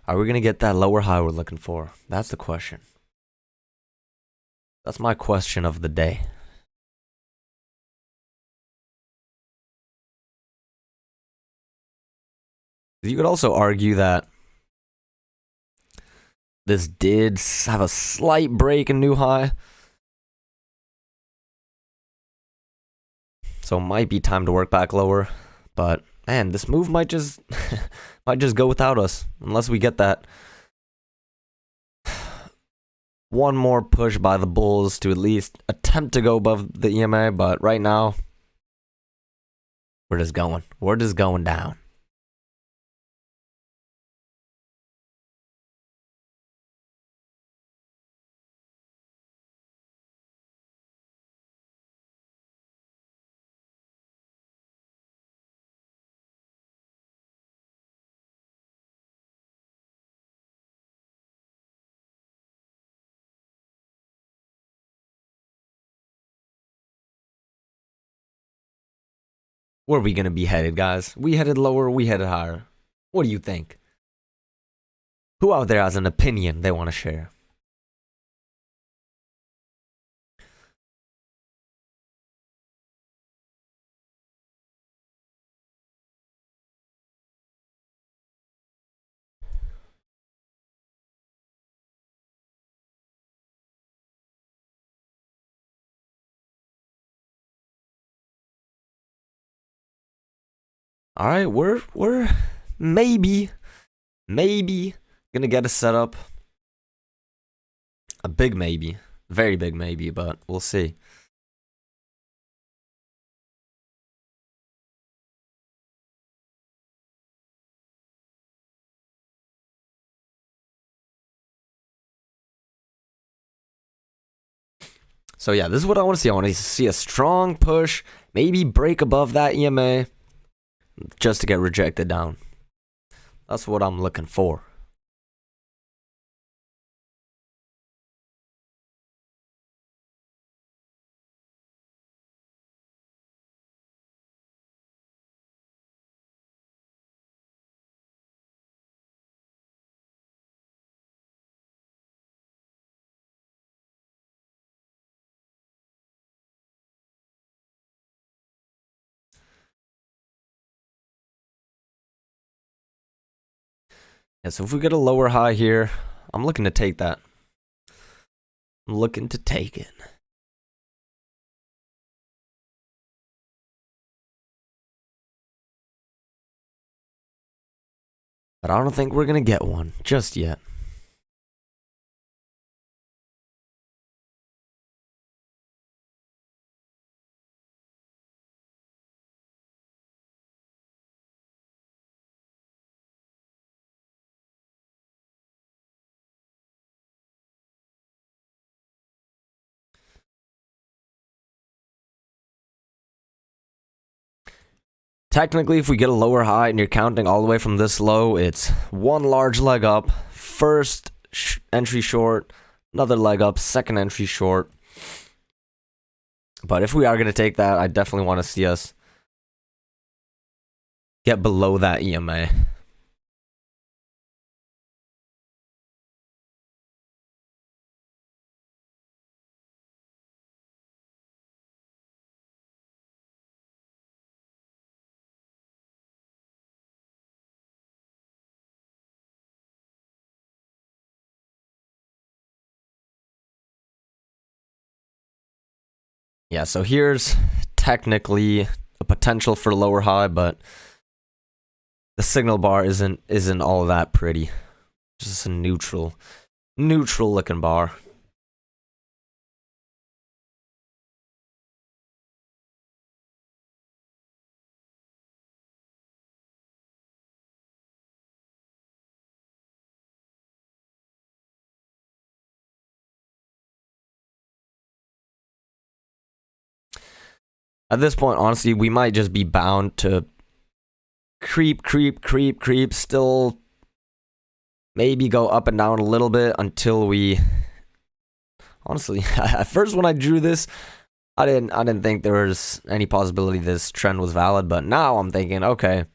Are we going to get that lower high we're looking for? That's the question. That's my question of the day. You could also argue that this did have a slight break in new high. So it might be time to work back lower. But man, this move might just go without us unless we get that one more push by the bulls to at least attempt to go above the EMA. But right now, we're just going down. Where are we going to be headed, guys? We headed lower, we headed higher. What do you think? Who out there has an opinion they want to share? All right, we're maybe gonna get a setup. A big maybe, very big maybe, but we'll see. So yeah, this is what I want to see. I want to see a strong push, maybe break above that EMA, just to get rejected down. That's what I'm looking for. Yeah, so if we get a lower high here, I'm looking to take that. I'm looking to take it. But I don't think we're going to get one just yet. Technically, if we get a lower high and you're counting all the way from this low, it's one large leg up, first entry short, another leg up, second entry short. But if we are going to take that, I definitely want to see us get below that EMA. Yeah, so here's technically a potential for lower high, but the signal bar isn't all that pretty. Just a neutral looking bar. At this point, honestly, we might just be bound to creep, still maybe go up and down a little bit until we... Honestly, at first when I drew this, I didn't think there was any possibility this trend was valid, but now I'm thinking, okay,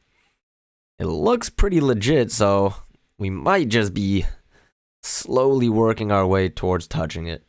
it looks pretty legit, so we might just be slowly working our way towards touching it.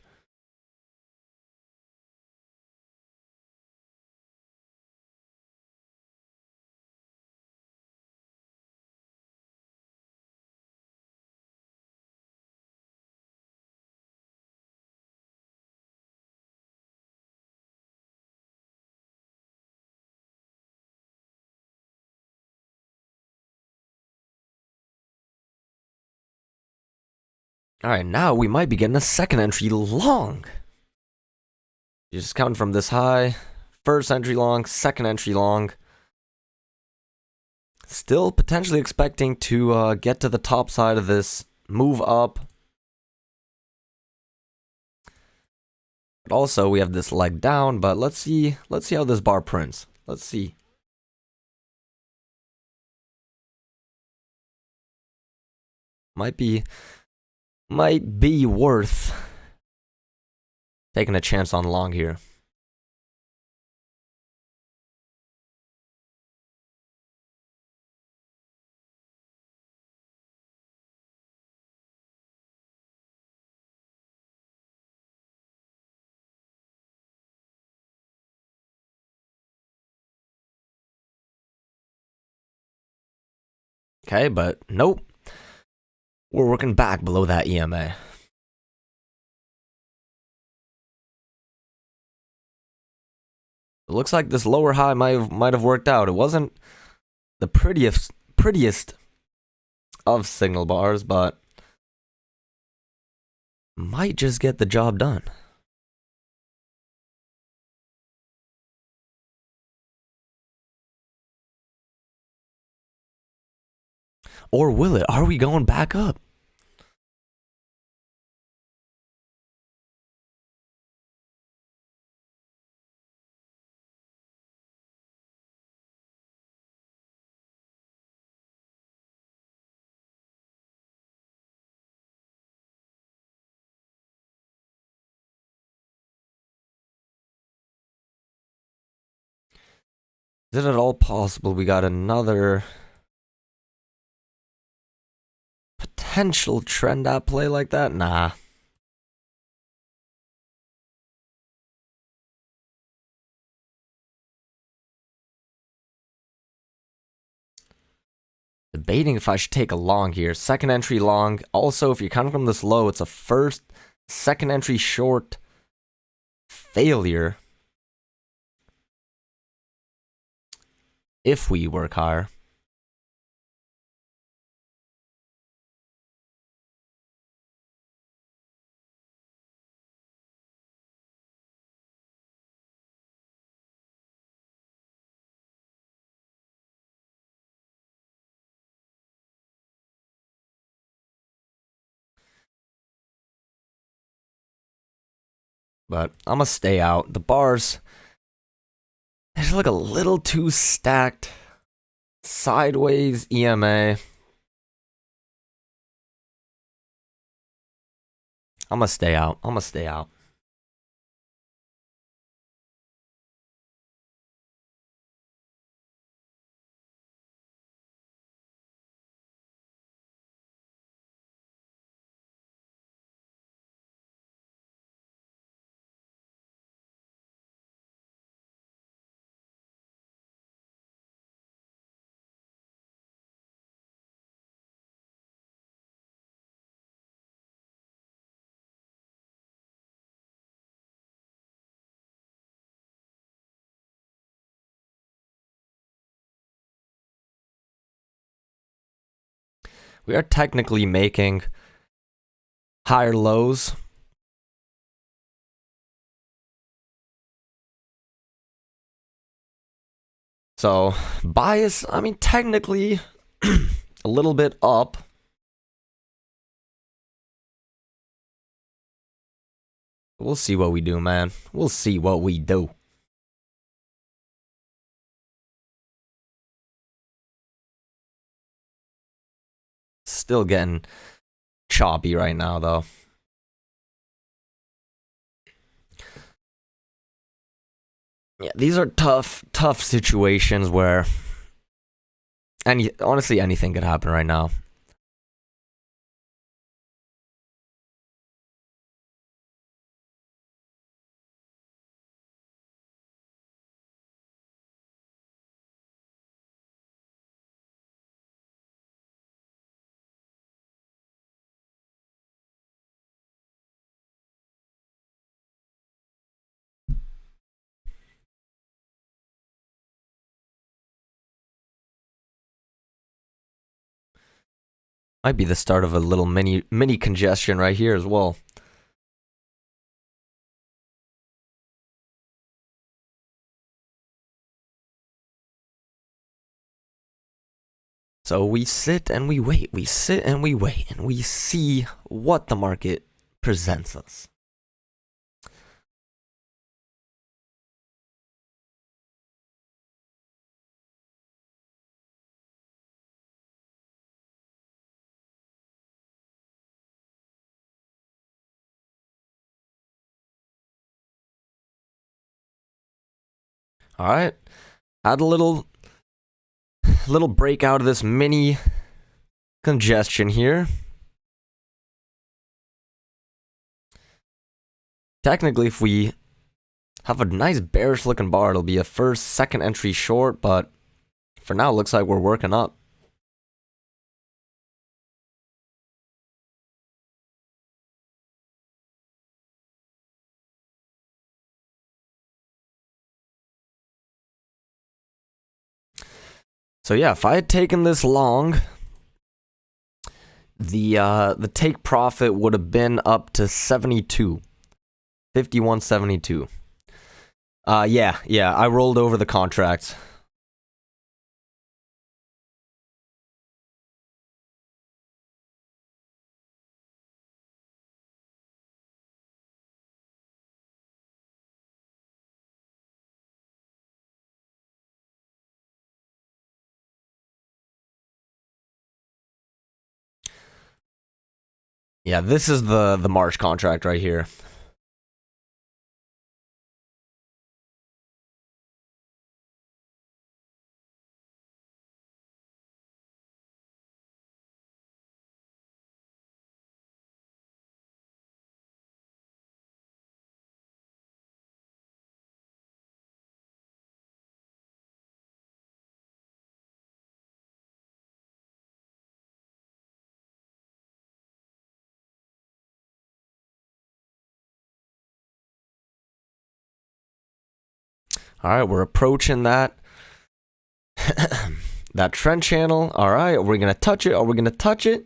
Alright, now we might be getting a second entry long. You're just counting from this high. First entry long, second entry long. Still potentially expecting to get to the top side of this, move up. But also we have this leg down, but let's see how this bar prints. Let's see. Might be worth taking a chance on long here. Okay, but nope. We're working back below that EMA. It looks like this lower high might have worked out. It wasn't the prettiest of signal bars, but might just get the job done. Or will it? Are we going back up? Is it at all possible we got another potential trend at play like that? Nah. Debating if I should take a long here. Second entry long. Also, if you're coming from this low, it's a second entry short failure. If we work higher. But I'm gonna stay out. The bars, they just look a little too stacked. Sideways EMA. I'm gonna stay out. We are technically making higher lows. So, bias, I mean, technically a little bit up. We'll see what we do, man. We'll see what we do. Still getting choppy right now, though. Yeah, these are tough situations where honestly anything could happen right now. Might be the start of a little mini congestion right here as well. So we sit and we wait, and we see what the market presents us. All right, had a little break out of this mini congestion here. Technically, if we have a nice bearish looking bar, it'll be a second entry short, but for now, it looks like we're working up. So yeah, if I had taken this long, the take profit would have been up to 72. 51.72. Yeah, I rolled over the contracts. Yeah, this is the March contract right here. All right, we're approaching that that trend channel. All right, are we gonna touch it? Are we gonna touch it?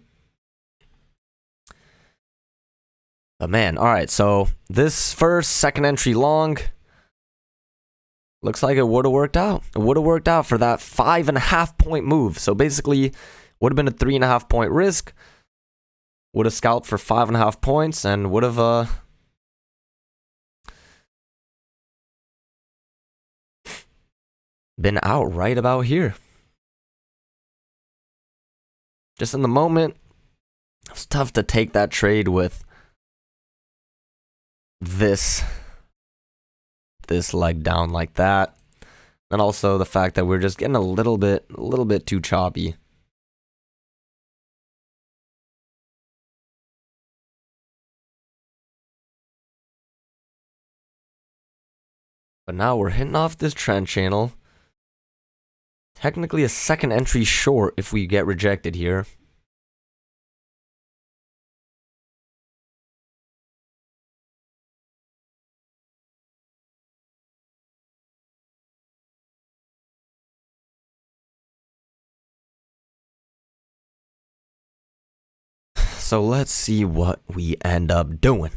But man, all right. So this second entry long looks like it would have worked out. It would have worked out for that 5.5 point move. So basically, would have been a 3.5 point risk. Would have scalped for 5.5 points and would have been out right about here. Just in the moment, it's tough to take that trade with this leg down like that. And also the fact that we're just getting a little bit too choppy. But now we're hitting off this trend channel. Technically a second entry short if we get rejected here. So let's see what we end up doing.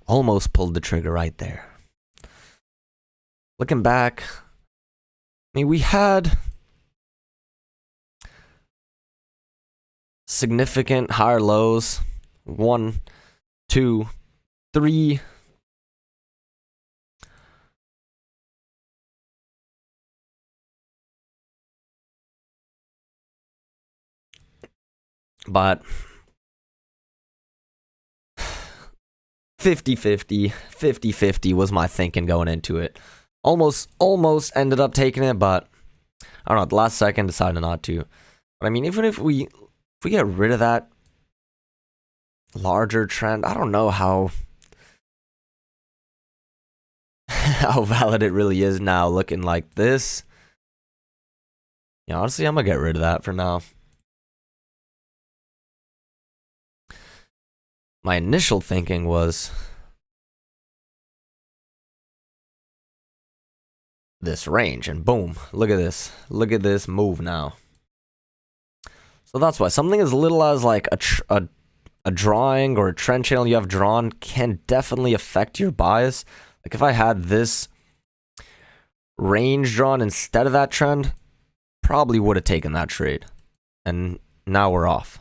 Almost pulled the trigger right there. Looking back, I mean, we had significant higher lows. 1, 2, 3. But 50-50 was my thinking going into it. Almost ended up taking it, but I don't know, at the last second decided not to. But I mean, even if we get rid of that larger trend, I don't know how valid it really is now looking like this. Yeah, honestly, I'm gonna get rid of that for now. My initial thinking was this range, and boom, look at this. Look at this move now. So that's why something as little as like a drawing or a trend channel you have drawn can definitely affect your bias. Like if I had this range drawn instead of that trend, probably would have taken that trade. And now we're off.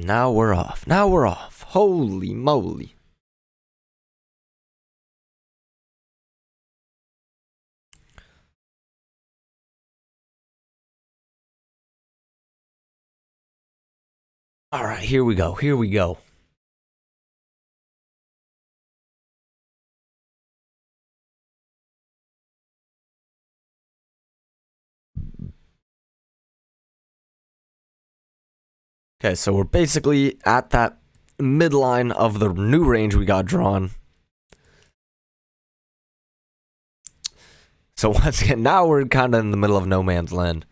Now we're off. Now we're off. Holy moly. All right, here we go. Here we go. Okay, so we're basically at that midline of the new range we got drawn. So once again, now we're kind of in the middle of no man's land.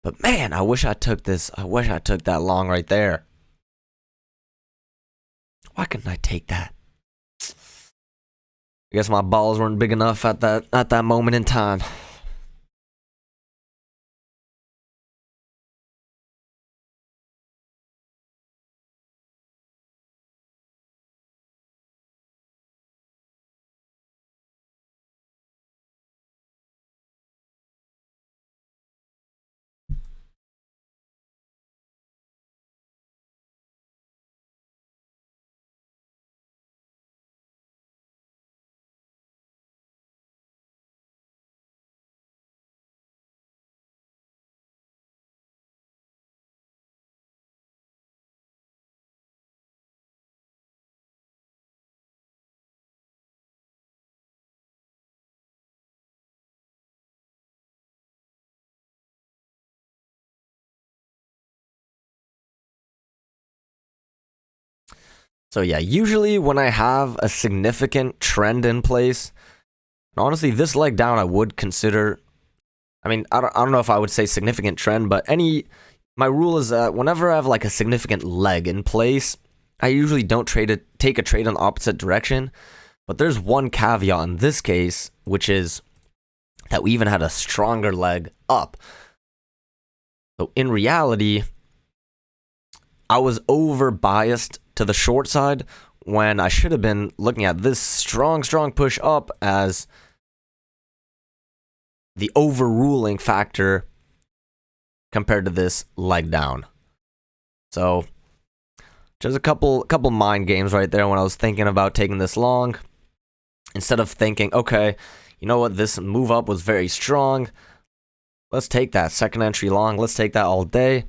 But man, I wish I took this. I wish I took that long right there. Why couldn't I take that? I guess my balls weren't big enough at that moment in time. So yeah, usually when I have a significant trend in place, and honestly, this leg down I would consider. I mean, I don't know if I would say significant trend, but my rule is that whenever I have like a significant leg in place, I usually don't take a trade in the opposite direction. But there's one caveat in this case, which is that we even had a stronger leg up. So in reality, I was over biased to the short side when I should have been looking at this strong push up as the overruling factor compared to this leg down. So just a couple mind games right there when I was thinking about taking this long. Instead of thinking, okay, you know what, this move up was very strong. Let's take that second entry long. Let's take that all day.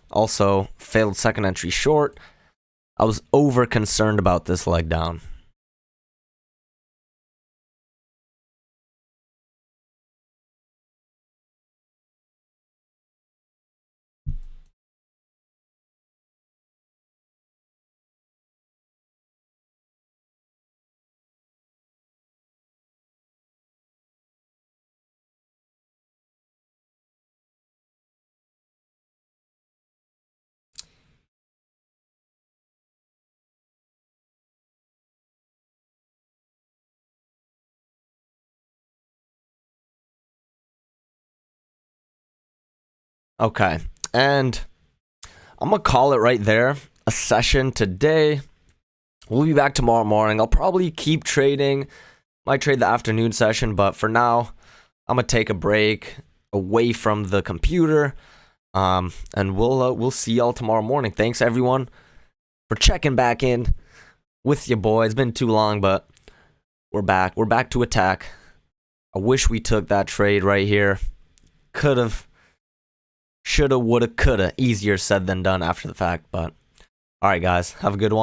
Also, failed second entry short. I was over concerned about this leg down. Okay, and I'm going to call it right there. A session today. We'll be back tomorrow morning. I'll probably keep trading. Might trade the afternoon session, but for now, I'm going to take a break away from the computer. And we'll see y'all tomorrow morning. Thanks, everyone, for checking back in with your boy. It's been too long, but we're back. We're back to attack. I wish we took that trade right here. Could've. Shoulda, woulda, coulda. Easier said than done after the fact, but alright guys, have a good one.